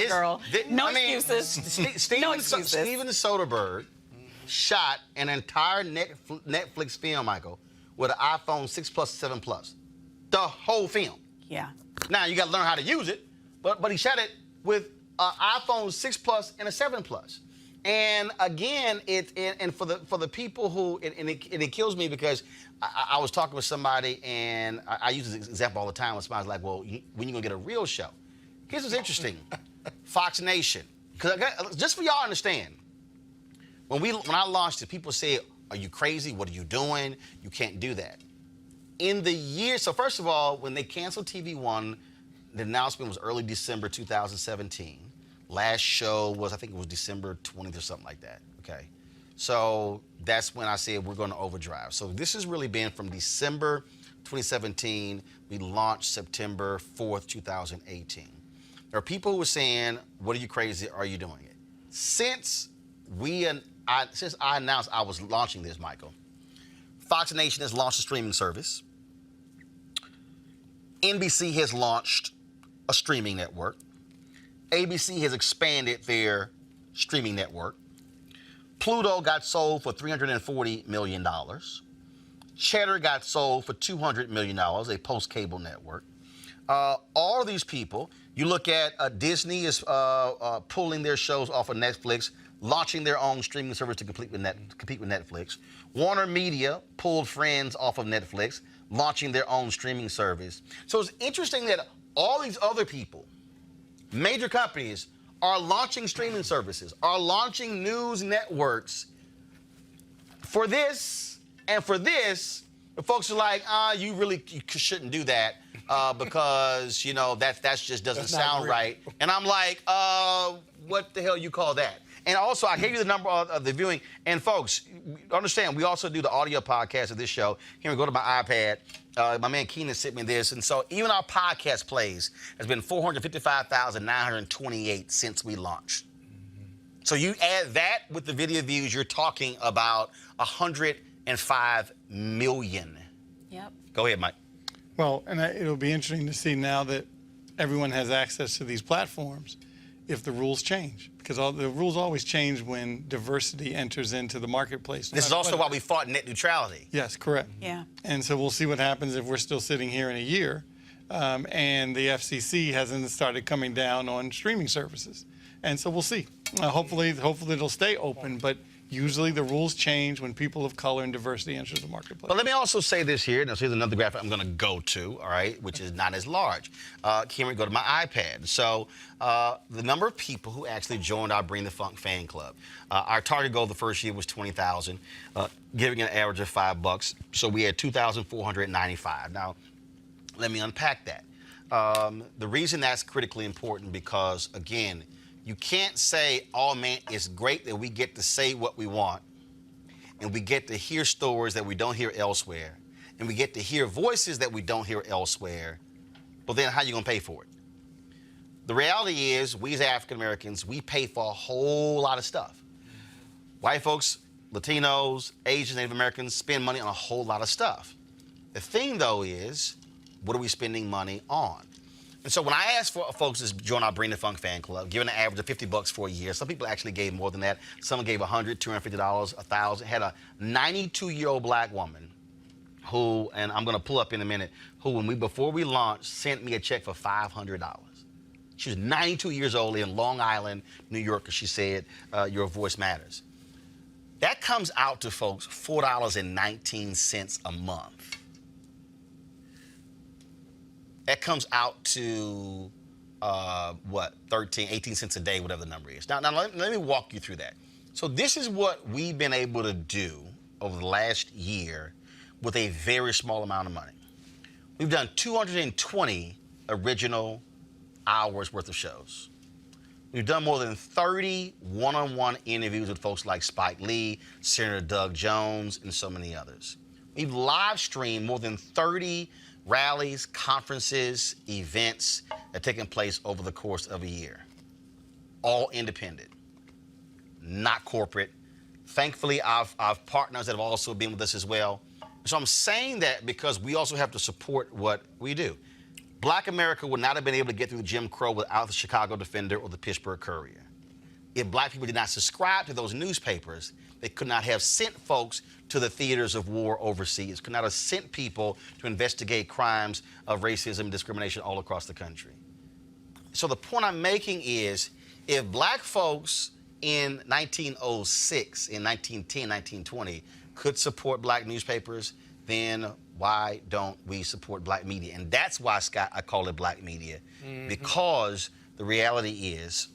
girl, no excuses. Steven Soderbergh shot an entire Netflix film, Michael, with an iPhone 6 Plus, 7 Plus. The whole film. Yeah. Now you got to learn how to use it, but he shot it with an iPhone 6 Plus and a 7 Plus. And again, and for the people who, and it kills me, because I was talking with somebody, and I use this example all the time when somebody's like, well, when you gonna get a real show? Here's what's interesting. Fox Nation, because just for y'all understand, when I launched it, people say, are you crazy? What are you doing? You can't do that. In the year, so first of all, when they canceled TV One, the announcement was early December 2017. Last show was, I think it was December 20th or something like that, okay? So that's when I said we're going to overdrive. So this has really been from December 2017. We launched September 4th, 2018. There are people who are saying, what are you crazy? Are you doing it? Since I announced I was launching this, Michael, Fox Nation has launched a streaming service. NBC has launched a streaming network. ABC has expanded their streaming network. Pluto got sold for $340 million. Cheddar got sold for $200 million, a post-cable network. All of these people, you look at Disney is pulling their shows off of Netflix, launching their own streaming service to compete with Netflix. Warner Media pulled Friends off of Netflix, launching their own streaming service. So it's interesting that all these other people, major companies, are launching streaming services, are launching news networks for this and for this. The folks are like, you shouldn't do that because, you know, that just doesn't sound right. And I'm like, what the hell you call that? And also, I gave you the number of the viewing. And folks, understand, we also do the audio podcast of this show. Here we go to my iPad. My man Keenan sent me this. And so even our podcast plays has been 455,928 since we launched. So you add that with the video views, you're talking about 105 million. Yep. Go ahead, Mike. Well, and it'll be interesting to see now that everyone has access to these platforms if the rules change. Because the rules always change when diversity enters into the marketplace. This is also why we fought net neutrality. Yes, correct. Yeah. And so we'll see what happens if we're still sitting here in a year and the FCC hasn't started coming down on streaming services. And so we'll see. Hopefully it'll stay open, but usually the rules change when people of color and diversity enter the marketplace. But let me also say this here. Now, here's another graphic I'm going to go to, all right, which is not as large. Cameron, go to my iPad. So the number of people who actually joined our Bring the Funk fan club. Our target goal the first year was 20,000, giving an average of $5. So we had 2,495. Now, let me unpack that. The reason that's critically important because, again, you can't say, oh, man, it's great that we get to say what we want and we get to hear stories that we don't hear elsewhere and we get to hear voices that we don't hear elsewhere, but then how are you going to pay for it? The reality is, we as African Americans, we pay for a whole lot of stuff. White folks, Latinos, Asians, Native Americans spend money on a whole lot of stuff. The thing, though, is, what are we spending money on? And so when I asked for folks to join our Bring the Funk fan club, giving an average of $50 for a year, some people actually gave more than that. Some gave $100, $250, $1,000. Had a 92-year-old black woman who, and I'm going to pull up in a minute, who before we launched sent me a check for $500. She was 92 years old in Long Island, New York, and she said, your voice matters. That comes out to folks $4.19 a month. That comes out to, 18 cents a day, whatever the number is. Now let me walk you through that. So this is what we've been able to do over the last year with a very small amount of money. We've done 220 original hours worth of shows. We've done more than 30 one-on-one interviews with folks like Spike Lee, Senator Doug Jones, and so many others. We've live streamed more than 30 rallies, conferences, events that have taken place over the course of a year. All independent, not corporate. Thankfully, I've partners that have also been with us as well. So I'm saying that because we also have to support what we do. Black America would not have been able to get through Jim Crow without the Chicago Defender or the Pittsburgh Courier. If black people did not subscribe to those newspapers, they could not have sent folks to the theaters of war overseas, could not have sent people to investigate crimes of racism and discrimination all across the country. So the point I'm making is, if black folks in 1906, in 1910, 1920, could support black newspapers, then why don't we support black media? And that's why, Scott, I call it black media, because the reality is,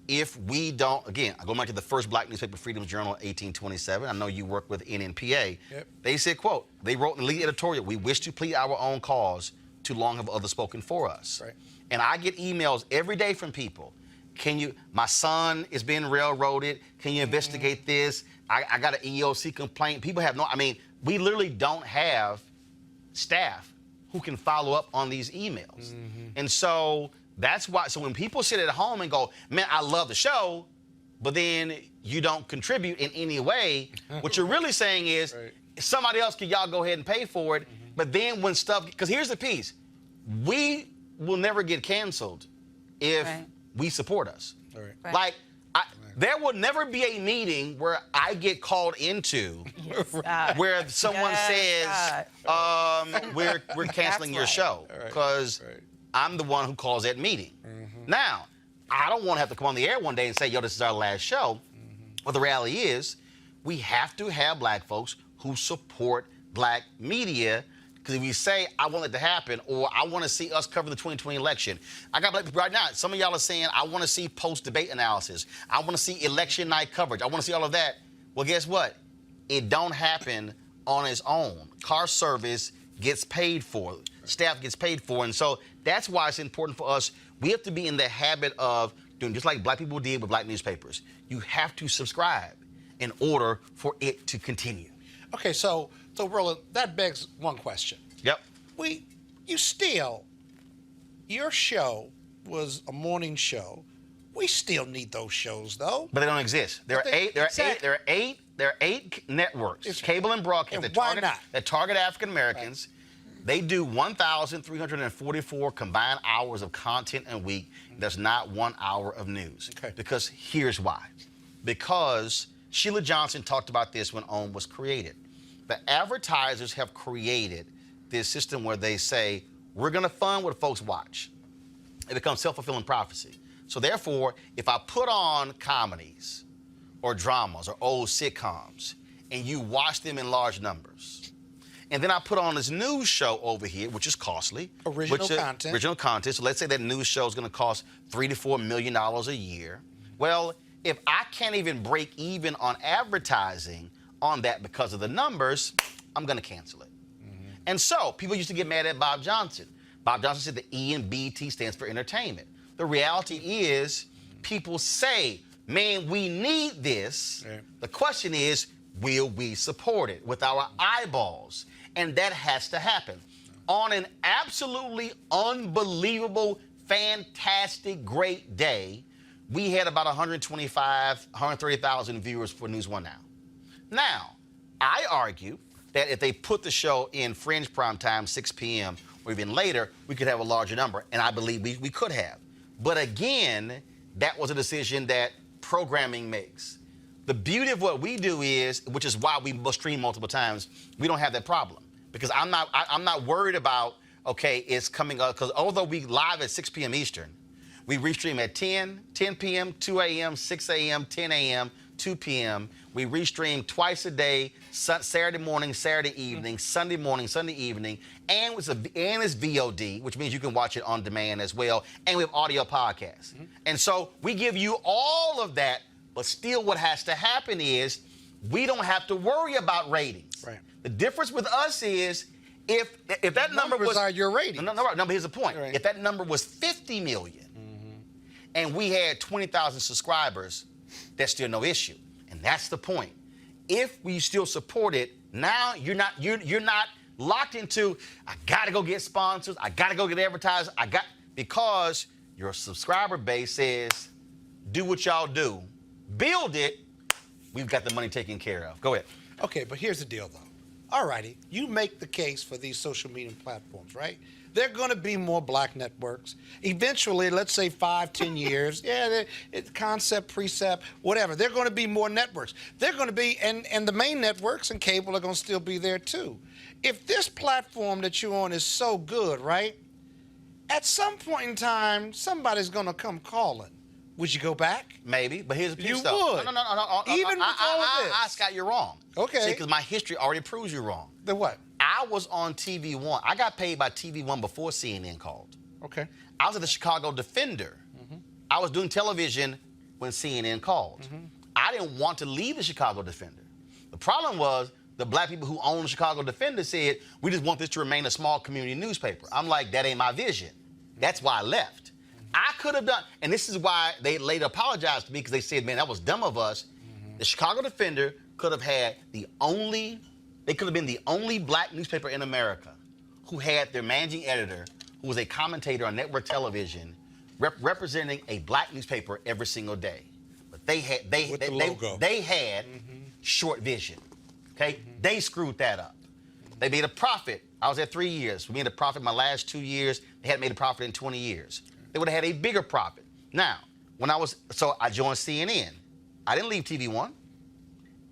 if we don't, again, I go back to the first black newspaper, Freedom's Journal, 1827. I know you work with NNPA. Yep. They said, quote, they wrote in the lead editorial, we wish to plead our own cause. Too long have others spoken for us. Right. And I get emails every day from people. My son is being railroaded. Can you investigate this? I got an EEOC complaint. People have we literally don't have staff who can follow up on these emails. And so that's why, so when people sit at home and go, man, I love the show, but then you don't contribute in any way, what you're really saying is, somebody else can y'all go ahead and pay for it. But then when stuff, because here's the piece, we will never get canceled if we support us. Like, there will never be a meeting where I get called into where someone says, we're canceling your show, because I'm the one who calls that meeting. Now, I don't want to have to come on the air one day and say, yo, this is our last show. But the reality is, we have to have black folks who support black media. Because if we say, I want it to happen, or I want to see us cover the 2020 election. I got black people right now. Some of y'all are saying, I want to see post-debate analysis. I want to see election night coverage. I want to see all of that. Well, guess what? It don't happen on its own. Car service gets paid for. Staff gets paid for. And so that's why it's important for us. We have to be in the habit of doing just like black people did with black newspapers. You have to subscribe in order for it to continue. Okay, so Roland, that begs one question. Yep. Your show was a morning show. We still need those shows, though. But they don't exist. There are eight networks, cable and broadcast, that target African Americans. They do 1,344 combined hours of content a week. There's not 1 hour of news. Because here's why. Because Sheila Johnson talked about this when OWN was created. The advertisers have created this system where they say, we're going to fund what folks watch. It becomes self-fulfilling prophecy. So therefore, if I put on comedies or dramas or old sitcoms and you watch them in large numbers, and then I put on this news show over here, which is costly. Original content. So let's say that news show is going to cost $3 to $4 million a year. Well, if I can't even break even on advertising on that because of the numbers, I'm going to cancel it. And so people used to get mad at Bob Johnson. Bob Johnson said the E in BET stands for entertainment. The reality is people say, man, we need this. The question is, will we support it with our eyeballs? And that has to happen. On an absolutely unbelievable, fantastic, great day, we had about 130,000 viewers for News One Now. Now, I argue that if they put the show in fringe prime time, 6 p.m. or even later, we could have a larger number, and I believe we could have. But again, that was a decision that programming makes. The beauty of what we do is, which is why we must stream multiple times, we don't have that problem. Because I'm not worried about, okay, it's coming up, because although we live at 6 p.m. Eastern, we restream at 10 p.m., 2 a.m., 6 a.m., 10 a.m., 2 p.m. We restream twice a day, Saturday morning, Saturday evening, Sunday morning, Sunday evening, and it's VOD, which means you can watch it on demand as well, and we have audio podcasts. And so we give you all of that, but still what has to happen is we don't have to worry about ratings. The difference with us is if that number was... are your ratings. No, here's the point. If that number was 50 million and we had 20,000 subscribers, that's still no issue. And that's the point. If we still support it, now you're not locked into, I gotta go get sponsors, I gotta go get advertisers, because your subscriber base says, do what y'all do. Build it, we've got the money taken care of. Go ahead. Okay, but here's the deal though. All righty, you make the case for these social media platforms, right? There are going to be more black networks. Eventually, let's say 5-10 years, concept, precept, whatever. There are going to be more networks. They're going to be, and the main networks and cable are going to still be there too. If this platform that you're on is so good, right? At some point in time, somebody's going to come calling. Would you go back? Maybe, but here's the piece, You though. would. No. Even with all of this. Scott, you're wrong. Okay. See, because my history already proves you wrong. The what? I was on TV One. I got paid by TV One before CNN called. Okay. I was at the Chicago Defender I was doing television when CNN called. I didn't want to leave the Chicago Defender. The problem was the black people who own the Chicago Defender said, we just want this to remain a small community newspaper. I'm like, that ain't my vision. That's why I left. I could have done, and this is why they later apologized to me, because they said, man, that was dumb of us. The Chicago Defender could have had they could have been the only black newspaper in America who had their managing editor, who was a commentator on network television, representing a black newspaper every single day. But they had short vision. Okay, they screwed that up. They made a profit. I was there 3 years. We made a profit my last 2 years. They hadn't made a profit in 20 years. They would have had a bigger profit. Now, so I joined CNN. I didn't leave TV One.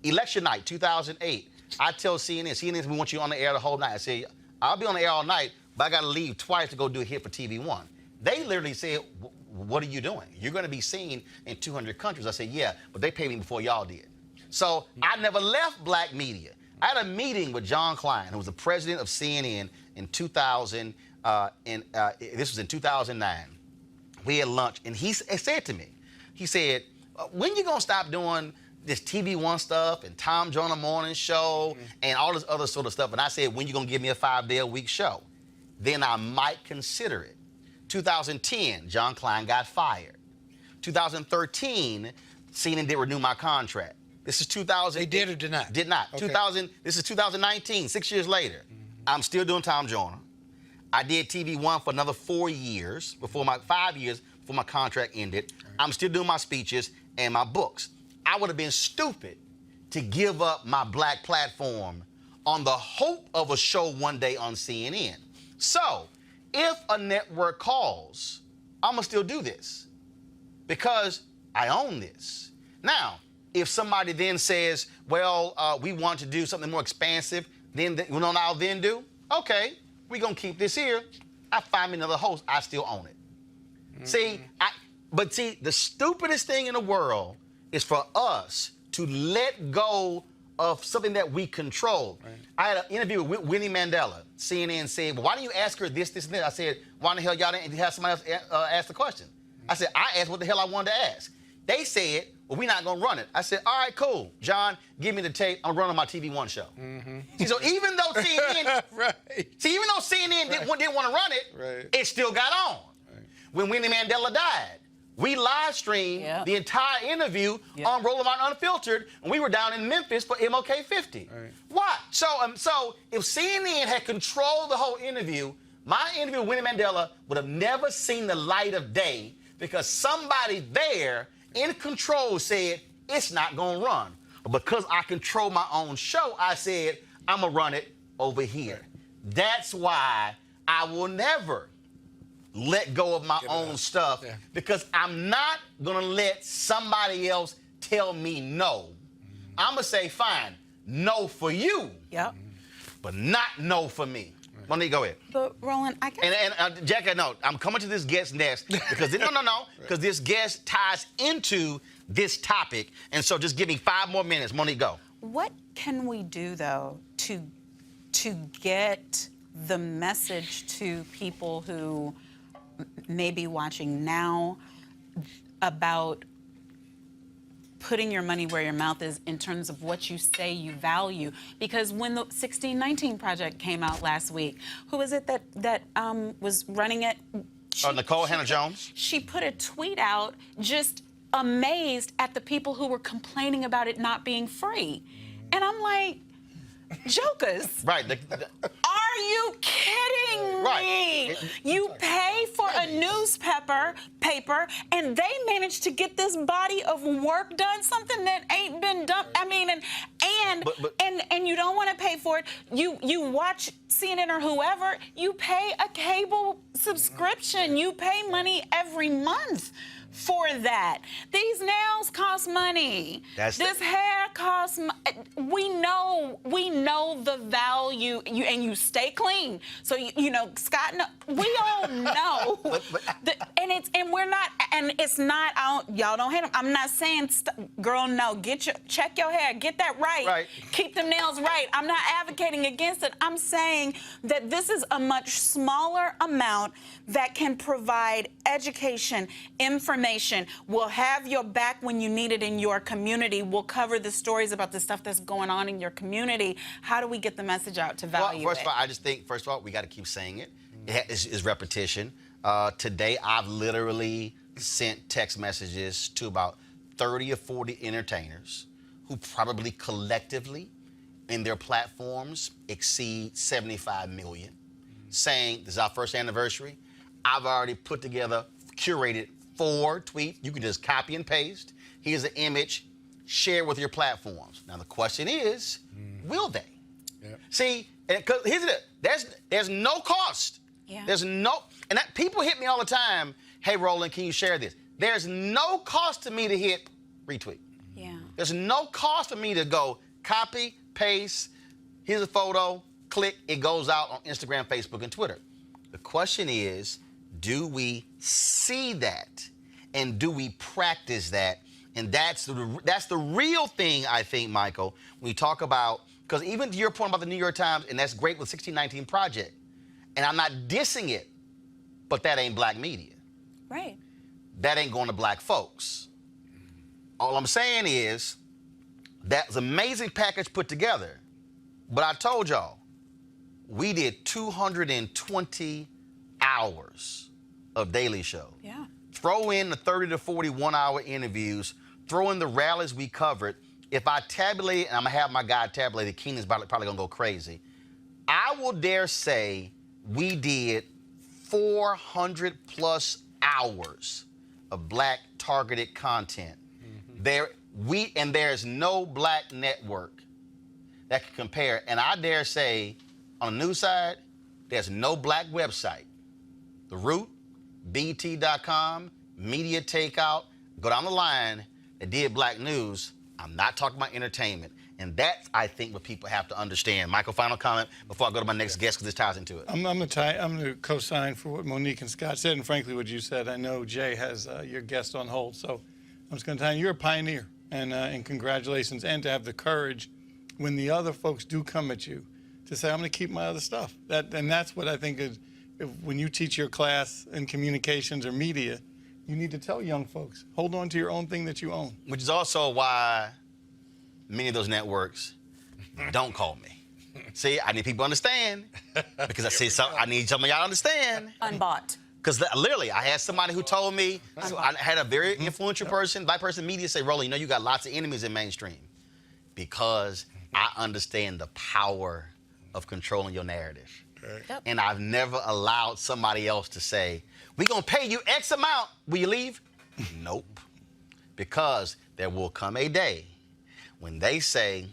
Election night, 2008. I tell CNN, we want you on the air the whole night. I say, I'll be on the air all night, but I got to leave twice to go do a hit for TV One. They literally said, what are you doing? You're going to be seen in 200 countries. I said, yeah, but they paid me before y'all did. So I never left black media. I had a meeting with John Klein, who was the president of CNN in 2000, this was in 2009. We had lunch, and he said to me, he said, when you going to stop doing this TV One stuff and Tom Joyner Morning Show and all this other sort of stuff? And I said, when you going to give me a 5-day-a-week show? Then I might consider it. 2010, John Klein got fired. 2013, CNN didn't renew my contract. This is 2000. They did or did not? Did not. Okay. This is 2019, 6 years later. I'm still doing Tom Joyner. I did TV One for another 4 years, 5 years before my contract ended. I'm still doing my speeches and my books. I would have been stupid to give up my black platform on the hope of a show one day on CNN. So, if a network calls, I'm going to still do this because I own this. Now, if somebody then says, well, we want to do something more expansive, then you know what I'll then do? Okay, we're going to keep this here. I find me another host, I still own it. See, the stupidest thing in the world is for us to let go of something that we control. Right. I had an interview with Winnie Mandela. CNN said, well, why didn't you ask her this, and that? I said, why in the hell y'all didn't have somebody else ask the question? I said, I asked what the hell I wanted to ask. They said, well, we're not going to run it. I said, all right, cool. John, give me the tape. I'm running my TV One show. See, so even though CNN, didn't want to run it, it still got on. Right. When Winnie Mandela died, we live streamed the entire interview on Roland Unfiltered, and we were down in Memphis for MLK 50. Right. Why? So if CNN had controlled the whole interview, my interview with Winnie Mandela would have never seen the light of day because somebody there in control said, it's not going to run. But because I control my own show, I said, I'm going to run it over here. Right. That's why I will never let go of my own stuff because I'm not going to let somebody else tell me no. I'm going to say, fine, no for you, but not no for me. Monique, go ahead. But Roland, I guess. And Jackie, no, I'm coming to this guest next because because this guest ties into this topic, and so just give me 5 more minutes. Monique, go. What can we do though to get the message to people who may be watching now about putting your money where your mouth is in terms of what you say you value? Because when the 1619 Project came out last week, who was it that was running it? Nicole Hannah-Jones. She put a tweet out just amazed at the people who were complaining about it not being free. And I'm like, jokers. Right. Are you kidding me? You pay for a newspaper, and they managed to get this body of work done, something that ain't been done. I mean, and you don't want to pay for it. You watch CNN or whoever. You pay a cable subscription. You pay money every month for that. These nails cost money. This hair costs we know the value, and you stay clean. So, you know, Scott, we all know And we're not, and it's not, y'all don't hate them. I'm not saying, girl, no, check your hair, get that right. Keep them nails right. I'm not advocating against it. I'm saying that this is a much smaller amount that can provide education, information. We'll have your back when you need it in your community. We'll cover the stories about the stuff that's going on in your community. How do we get the message out to value Well, first of all, I just think, we got to keep saying it. It's repetition. Today, I've literally sent text messages to about 30 or 40 entertainers who probably collectively in their platforms exceed 75 million, saying, this is our first anniversary. I've already put together, curated 4 tweets. You can just copy and paste. Here's an image, share with your platforms. Now, the question is, will they? Yep. See, because here's the there's no cost. Yeah. There's no, and people hit me all the time, hey, Roland, can you share this? There's no cost to me to hit retweet. Yeah. There's no cost for me to go copy, paste, here's a photo, click, it goes out on Instagram, Facebook, and Twitter. The question is, do we see that? And do we practice that? And that's the real thing, I think, Michael, when you talk about, because even to your point about the New York Times, and that's great with 1619 Project, and I'm not dissing it, but that ain't black media. Right. That ain't going to black folks. All I'm saying is that's an amazing package put together. But I told y'all, we did 220 hours of Daily Show. Yeah. Throw in the 30 to 40 one-hour interviews, throw in the rallies we covered. If I tabulate, and I'm going to have my guy tabulate it, Keenan's probably going to go crazy. I will dare say we did 400 plus hours of black targeted content. Mm-hmm. There's no black network that can compare. And I dare say, on the news side, there's no black website. The Root, BT.com, Media Takeout, go down the line that did black news. I'm not talking about entertainment. And that's, I think, what people have to understand. Michael, final comment before I go to my next guest, because this ties into it. I'm going to co-sign for what Monique and Scott said, and frankly, what you said. I know Jay has your guest on hold, so I'm just going to tell you, you're a pioneer, and congratulations, and to have the courage when the other folks do come at you to say, I'm going to keep my other stuff. And that's what I think is, when you teach your class in communications or media, you need to tell young folks, hold on to your own thing that you own. Which is also why many of those networks don't call me. See, I need people to understand, because I need some of y'all to understand. Unbought. Because literally, I had somebody who told me, I had a very influential person, black person in media say, Roland, you know you got lots of enemies in mainstream. Because I understand the power of controlling your narrative. Yep. And I've never allowed somebody else to say, we're going to pay you X amount. Will you leave? Nope. Because there will come a day when they say,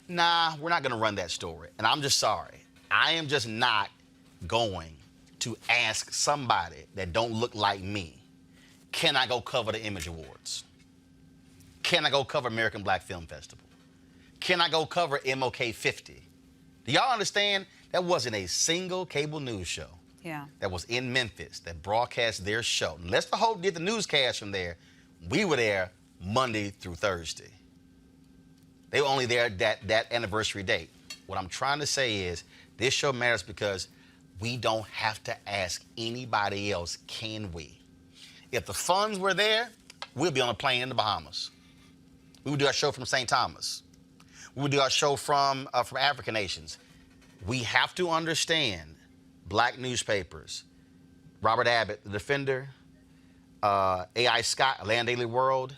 nah, we're not going to run that story. And I'm just sorry. I am just not going to ask somebody that don't look like me, can I go cover the Image Awards? Can I go cover American Black Film Festival? Can I go cover MOK 50? Do y'all understand? That wasn't a single cable news show that was in Memphis that broadcast their show. Unless the Hope did the newscast from there, we were there Monday through Thursday. They were only there that anniversary date. What I'm trying to say is this show matters because we don't have to ask anybody else, can we? If the funds were there, we'll be on a plane in the Bahamas. We would do our show from St. Thomas. We would do our show from African nations. We have to understand black newspapers, Robert Abbott, The Defender, A.I. Scott, Atlanta Daily World,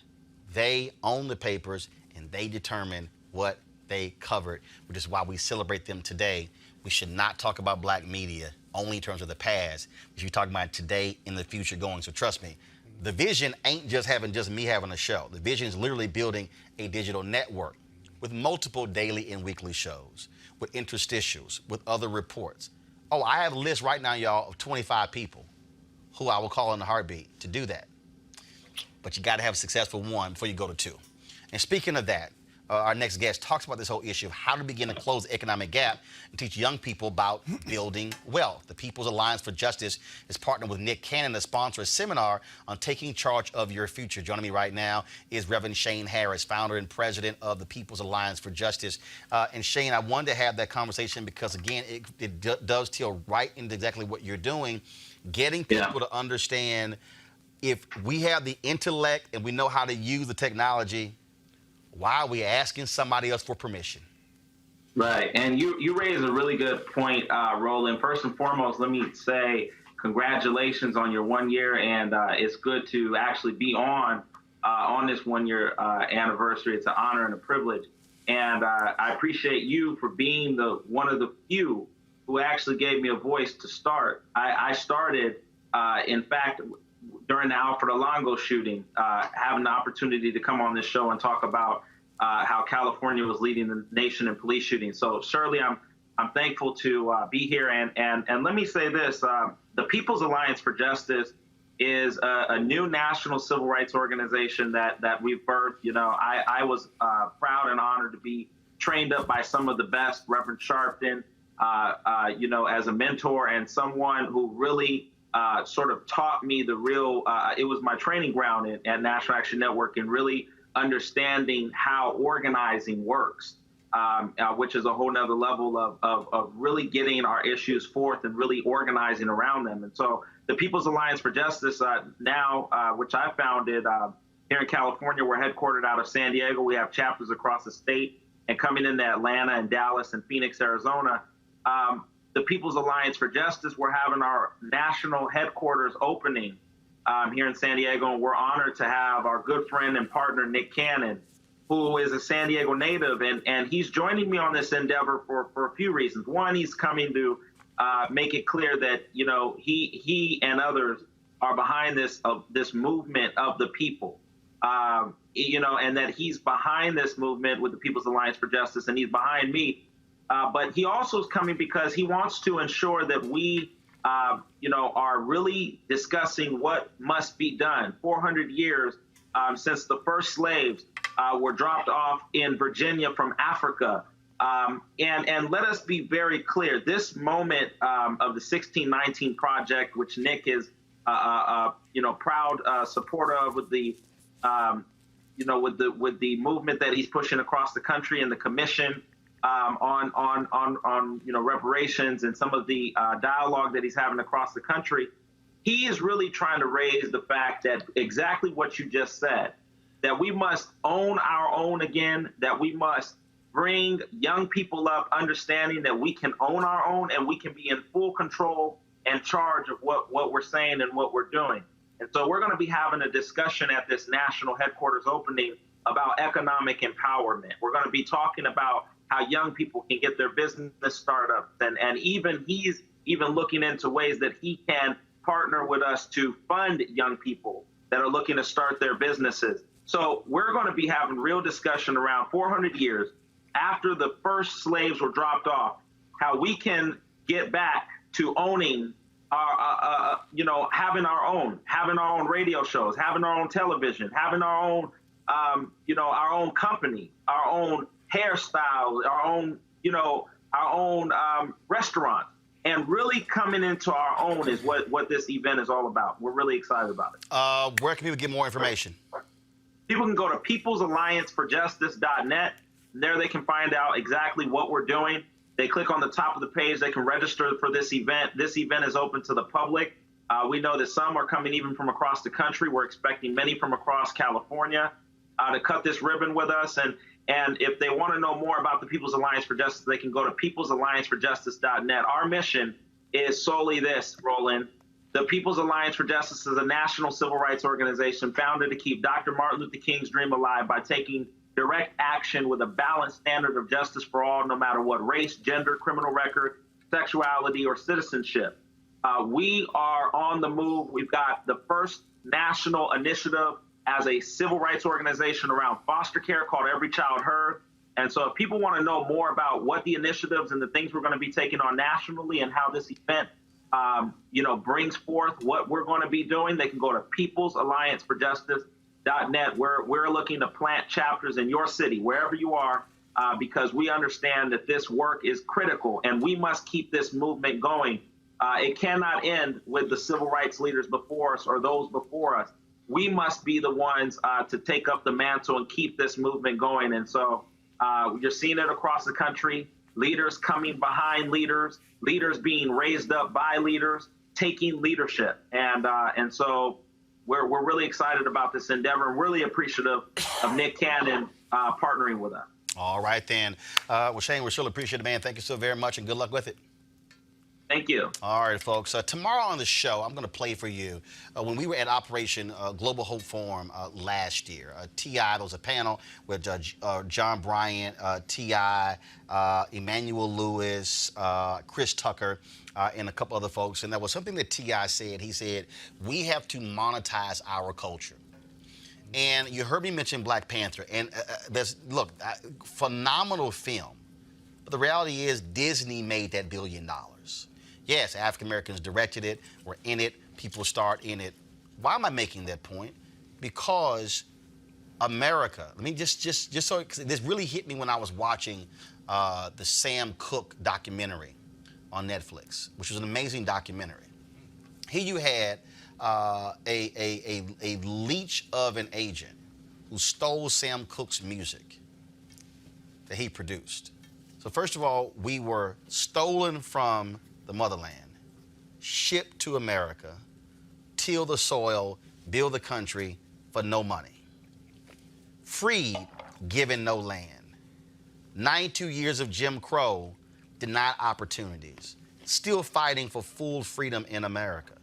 they own the papers and they determine what they covered, which is why we celebrate them today. We should not talk about black media only in terms of the past. We should be talking about today and the future going. So trust me, the vision ain't just me having a show. The vision is literally building a digital network with multiple daily and weekly shows, with interstitials, with other reports. Oh, I have a list right now, y'all, of 25 people who I will call in a heartbeat to do that. But you got to have a successful one before you go to 2. And speaking of that, our next guest, talks about this whole issue of how to begin to close the economic gap and teach young people about building wealth. The People's Alliance for Justice is partnered with Nick Cannon to sponsor a seminar on taking charge of your future. Joining me right now is Reverend Shane Harris, founder and president of the People's Alliance for Justice. And Shane, I wanted to have that conversation because, again, it does tell right into exactly what you're doing, getting people to understand if we have the intellect and we know how to use the technology, why are we asking somebody else for permission? Right. And you raise a really good point, Roland. First and foremost, let me say congratulations on your 1 year. And it's good to actually be on this 1 year anniversary. It's an honor and a privilege. And I appreciate you for being one of the few who actually gave me a voice to start. I started, in fact, during the Alfred Alongo shooting, having the opportunity to come on this show and talk about how California was leading the nation in police shootings. So certainly I'm thankful to be here. And let me say this, the People's Alliance for Justice is a new national civil rights organization that we've birthed. You know, I was proud and honored to be trained up by some of the best, Reverend Sharpton, you know, as a mentor and someone who really sort of taught me the real, it was my training ground at National Action Network and really understanding how organizing works, which is a whole nother level of really getting our issues forth and really organizing around them. And so the People's Alliance for Justice now, which I founded here in California, we're headquartered out of San Diego. We have chapters across the state and coming into Atlanta and Dallas and Phoenix, Arizona. The People's Alliance for Justice, we're having our national headquarters opening here in San Diego, and we're honored to have our good friend and partner, Nick Cannon, who is a San Diego native, and he's joining me on this endeavor for a few reasons. One, he's coming to make it clear that, you know, he and others are behind this movement of the people, you know, and that he's behind this movement with the People's Alliance for Justice, and he's behind me. But he also is coming because he wants to ensure that we, you know, are really discussing what must be done. 400 years since the first slaves were dropped off in Virginia from Africa. And let us be very clear, this moment of the 1619 Project, which Nick is, you know, proud supporter of with the, you know, with the movement that he's pushing across the country and the commission, on you know, reparations and some of the dialogue that he's having across the country, he is really trying to raise the fact that exactly what you just said, that we must own our own again, that we must bring young people up understanding that we can own our own and we can be in full control and charge of what we're saying and what we're doing. And so we're going to be having a discussion at this national headquarters opening about economic empowerment. We're going to be talking about how young people can get their business startups, and even he's even looking into ways that he can partner with us to fund young people that are looking to start their businesses. So we're going to be having real discussion around 400 years after the first slaves were dropped off, how we can get back to owning our, you know, having our own radio shows, having our own television, having our own, you know, our own company, our own hairstyles, our own, you know, our own restaurant, and really coming into our own is what this event is all about. We're really excited about it. Where can people get more information? People can go to peoplesallianceforjustice.net. There they can find out exactly what we're doing. They click on the top of the page. They can register for this event. This event is open to the public. We know that some are coming even from across the country. We're expecting many from across California to cut this ribbon with us. And if they want to know more about the People's Alliance for Justice, they can go to peoplesallianceforjustice.net. Our mission is solely this, Roland. The People's Alliance for Justice is a national civil rights organization founded to keep Dr. Martin Luther King's dream alive by taking direct action with a balanced standard of justice for all, no matter what race, gender, criminal record, sexuality, or citizenship. We are on the move. We've got the first national initiative as a civil rights organization around foster care called Every Child Heard. And so if people want to know more about what the initiatives and the things we're going to be taking on nationally and how this event, you know, brings forth what we're going to be doing, they can go to peoplesallianceforjustice.net. .net. We're looking to plant chapters in your city, wherever you are, because we understand that this work is critical, and we must keep this movement going. It cannot end with the civil rights leaders before us or those before us. We must be the ones to take up the mantle and keep this movement going. And so you're seeing it across the country, leaders coming behind leaders, leaders being raised up by leaders, taking leadership. And so we're really excited about this endeavor and really appreciative of Nick Cannon partnering with us. All right, then. Well, Shane, we sure appreciate it, man. Thank you so very much, and good luck with it. Thank you. All right, folks. Tomorrow on the show, I'm going to play for you when we were at Operation Global Hope Forum last year. T.I., there was a panel with John Bryant, T.I., Emmanuel Lewis, Chris Tucker, and a couple other folks. And there was something that T.I. said. He said, we have to monetize our culture. And you heard me mention Black Panther. And phenomenal film. But the reality is Disney made that $1 billion. Yes, African Americans directed it, were in it, people starred in it. Why am I making that point? Because America, I mean, just so, this really hit me when I was watching the Sam Cooke documentary on Netflix, which was an amazing documentary. Here you had a leech of an agent who stole Sam Cooke's music that he produced. So first of all, we were stolen from the motherland, shipped to America, till the soil, build the country for no money. Freed, given no land. 92 years of Jim Crow, denied opportunities. Still fighting for full freedom in America.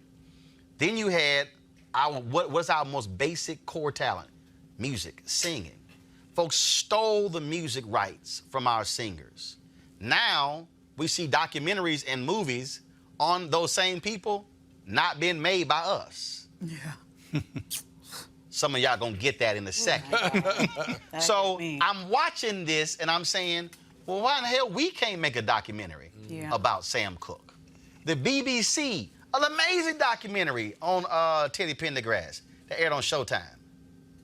Then you had what's our most basic core talent? Music, singing. Folks stole the music rights from our singers. Now, we see documentaries and movies on those same people not being made by us. Yeah. Some of y'all gonna get that in a second. So I'm watching this and I'm saying, well, why in the hell we can't make a documentary about Sam Cooke? The BBC, an amazing documentary on Teddy Pendergrass that aired on Showtime.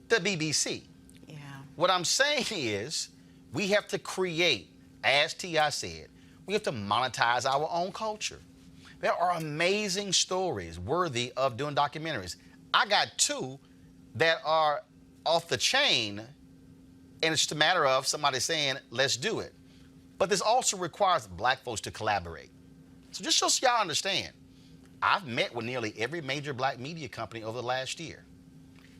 The BBC. Yeah. What I'm saying is we have to create, as T.I. said, we have to monetize our own culture. There are amazing stories worthy of doing documentaries. I got two that are off the chain, and it's just a matter of somebody saying, let's do it. But this also requires Black folks to collaborate. So just so y'all understand, I've met with nearly every major Black media company over the last year.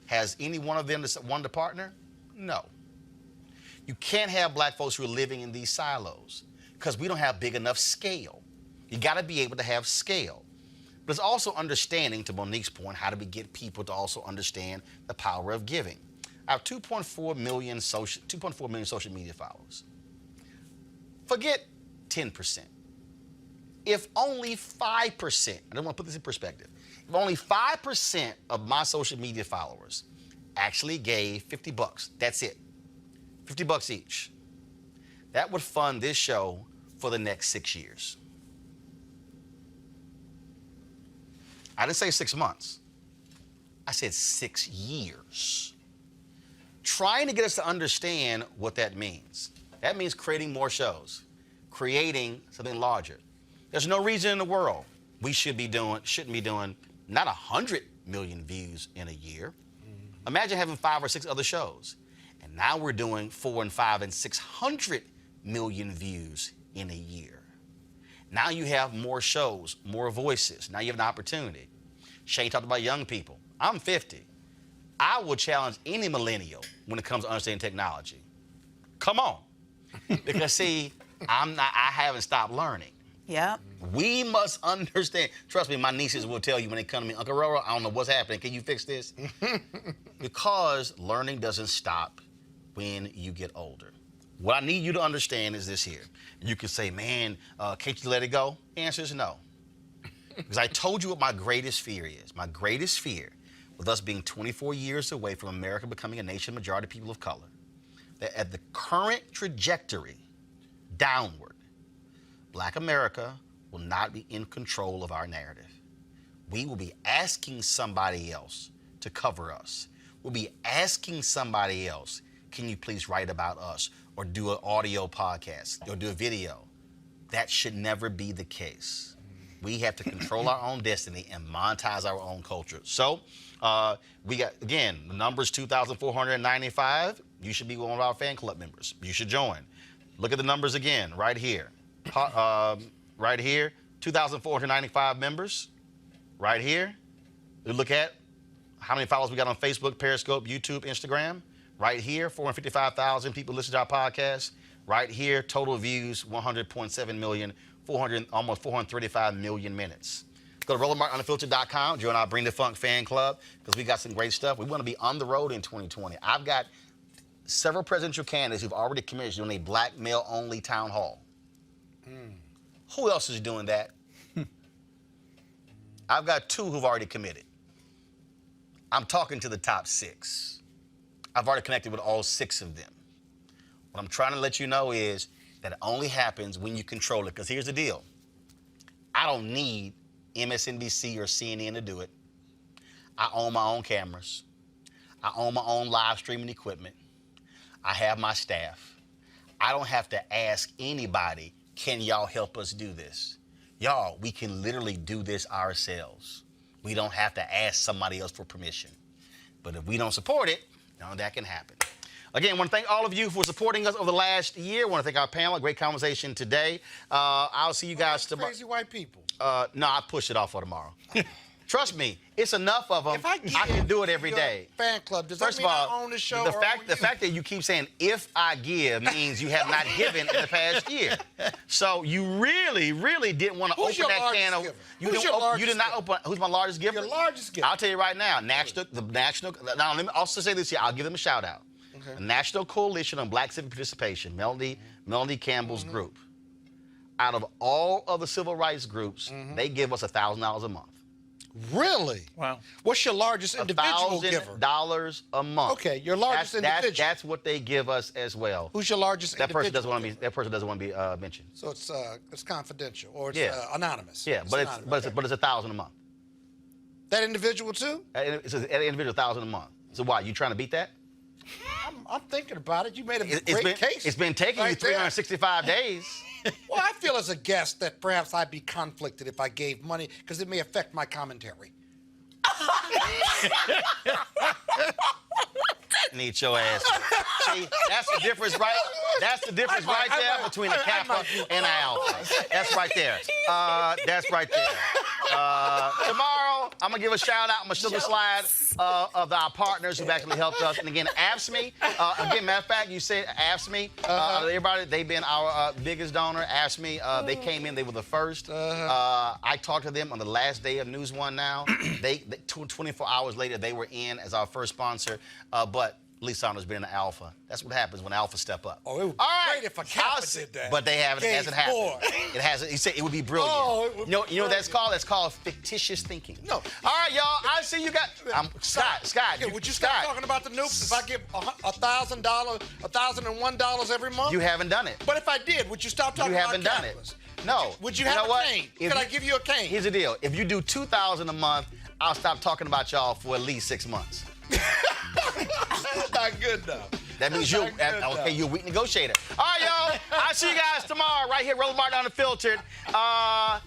Has any one of them wanted to partner? No. You can't have Black folks who are living in these silos, because we don't have big enough scale. You got to be able to have scale. But it's also understanding, to Monique's point, how do we get people to also understand the power of giving? I have 2.4 million social media followers. Forget 10%. If only 5%, I don't want to put this in perspective, if only 5% of my social media followers actually gave $50, that's it, $50 each, that would fund this show for the next 6 years. I didn't say 6 months. I said 6 years. Trying to get us to understand what that means. That means creating more shows, creating something larger. There's no reason in the world we shouldn't be doing not 100 million views in a year. Imagine having 5 or 6 other shows. And now we're doing 4 and 5 and 600 million views in a year. Now you have more shows, more voices. Now you have an opportunity. Shane talked about young people. I'm 50. I will challenge any millennial when it comes to understanding technology. Come on. Because see, I haven't stopped learning. Yep. We must understand. Trust me, my nieces will tell you when they come to me, Uncle Roro, I don't know what's happening. Can you fix this? Because learning doesn't stop when you get older. What I need you to understand is this here. You can say, man, can't you let it go? The answer is no. Because I told you what my greatest fear is. My greatest fear, with us being 24 years away from America becoming a nation majority people of color, that at the current trajectory downward, Black America will not be in control of our narrative. We will be asking somebody else to cover us. will be asking somebody else, can you please write about us or do an audio podcast or do a video? That should never be the case. We have to control our own destiny and monetize our own culture. So we got, again, the number's 2,495. You should be one of our fan club members. You should join. Look at the numbers again, right here. Right here, 2,495 members. Right here. We look at how many followers we got on Facebook, Periscope, YouTube, Instagram. Right here, 455,000 people listen to our podcast. Right here, total views, 100.7 million, almost 435 million minutes. Go to RolandMartinUnfiltered.com, join our Bring the Funk fan club, because we got some great stuff. We want to be on the road in 2020. I've got several presidential candidates who've already committed to doing a black male-only town hall. Who else is doing that? I've got 2 who've already committed. I'm talking to the top 6. I've already connected with all 6 of them. What I'm trying to let you know is that it only happens when you control it. Because here's the deal. I don't need MSNBC or CNN to do it. I own my own cameras. I own my own live streaming equipment. I have my staff. I don't have to ask anybody, can y'all help us do this? Y'all, we can literally do this ourselves. We don't have to ask somebody else for permission. But if we don't support it, none of that can happen. Again, I want to thank all of you for supporting us over the last year. I want to thank our panel. Great conversation today. I'll see you guys tomorrow. Crazy white people. No, I push it off for tomorrow. Trust me, it's enough of them. If I can do it every day. Fan club, does First that mean of all, I own the show? the fact that you keep saying "if I give" means you have not given in the past year. So you really, really didn't want to open that can of. You did not open. Who's my largest giver? Your largest giver. I'll tell you right now. Now let me also say this here. I'll give them a shout out. Okay. The National Coalition on Black Civic Participation, Melody Campbell's group. Out of all of the civil rights groups, they give us $1,000 a month. Really? Wow. What's your largest individual giver? $1,000 a month. Okay, your largest individual. That's what they give us as well. Who's your largest individual? That person doesn't want to be mentioned. So it's confidential or it's anonymous. Yeah, but it's $1,000 a month. That individual too? It's an individual $1,000 a month. So why? You trying to beat that? I'm thinking about it. You made a great case. It's been taking you 365 days. Well, I feel as a guest that perhaps I'd be conflicted if I gave money because it may affect my commentary. Need your ass. See, that's the difference, right? That's the difference right there between a Kappa and an Alpha. That's right there. That's right there. Tomorrow, I'm going to give a shout out. I'm going to show the slide of our partners who've actually helped us. And again, AFSCME. Again, matter of fact, you said AFSCME. Everybody, they've been our biggest donor. AFSCME, they came in. They were the first. I talked to them on the last day of News One Now. 24 hours later, they were in as our first sponsor. But Lee Saunders being an alpha. That's what happens when alphas step up. Oh, it would be great if a Kappa did that. But they haven't. It hasn't happened. It hasn't. You said it would be brilliant. Oh, it would you know what that's called? That's called fictitious thinking. No. All right, y'all. I see you got. Scott. Yeah, would you start talking about the nukes if I give $1,000, $1,001 every month? You haven't done it. But if I did, would you stop talking about You haven't done it. No. Would you have a cane? Could I give you a cane? Here's the deal. If you do $2,000 a month, I'll stop talking about y'all for at least 6 months. Not good enough. That means you're a weak negotiator. All right, y'all. I'll see you guys tomorrow right here, Roland Martin Unfiltered. Holla!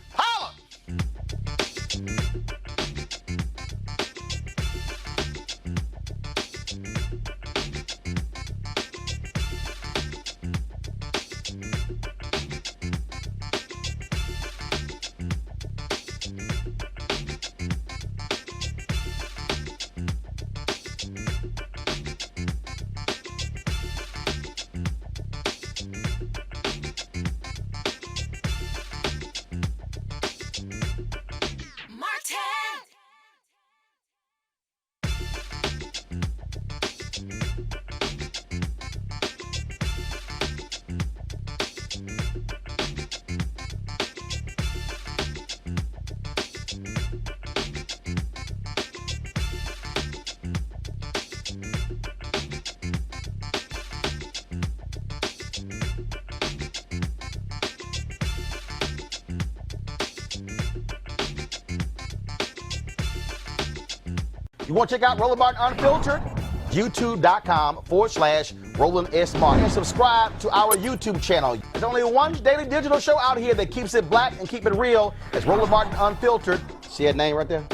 You want to check out Roland Martin Unfiltered? youtube.com/Roland S. Martin. And subscribe to our YouTube channel. There's only one daily digital show out here that keeps it black and keep it real. It's Roland Martin Unfiltered. See that name right there?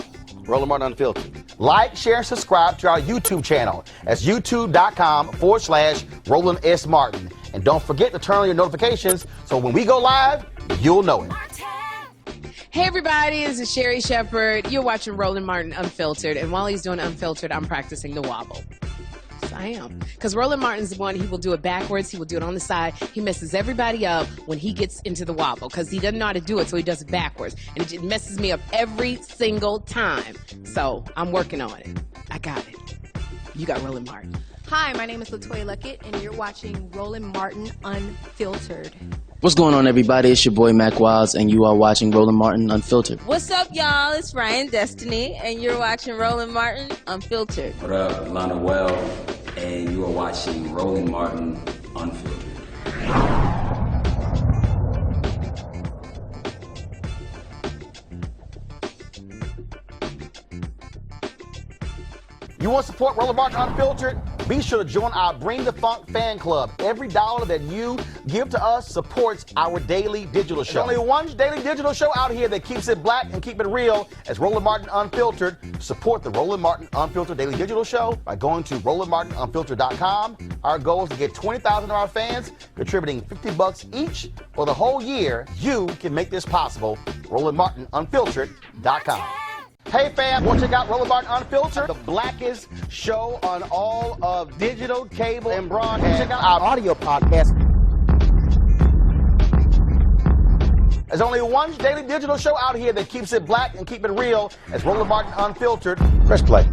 Roland Martin Unfiltered. Like, share, and subscribe to our YouTube channel. That's youtube.com/Roland S. Martin. And don't forget to turn on your notifications so when we go live, you'll know it. Hey everybody, this is Sherry Shepherd. You're watching Roland Martin Unfiltered, and while he's doing Unfiltered, I'm practicing the wobble. Yes, I am. Because Roland Martin's the one, he will do it backwards, he will do it on the side. He messes everybody up when he gets into the wobble, because he doesn't know how to do it, so he does it backwards. And it just messes me up every single time. So I'm working on it. I got it. You got Roland Martin. Hi, my name is LaToya Luckett, and you're watching Roland Martin Unfiltered. What's going on, everybody? It's your boy Mac Wiles, and you are watching Roland Martin Unfiltered. What's up, y'all? It's Ryan Destiny, and you're watching Roland Martin Unfiltered. What up, Lana Well, and you are watching Roland Martin Unfiltered. You want to support Roland Martin Unfiltered? Be sure to join our Bring the Funk fan club. Every dollar that you give to us supports our daily digital show. There's only one daily digital show out here that keeps it black and keep it real. It's Roland Martin Unfiltered. Support the Roland Martin Unfiltered daily digital show by going to RolandMartinUnfiltered.com. Our goal is to get 20,000 of our fans contributing $50 each for the whole year. You can make this possible. RolandMartinUnfiltered.com. Hey fam, want to check out Roland Martin Unfiltered, the blackest show on all of digital, cable, and broadcast. Check out our audio podcast. There's only one daily digital show out here that keeps it black and keep it real. It's Roland Martin Unfiltered. Press play.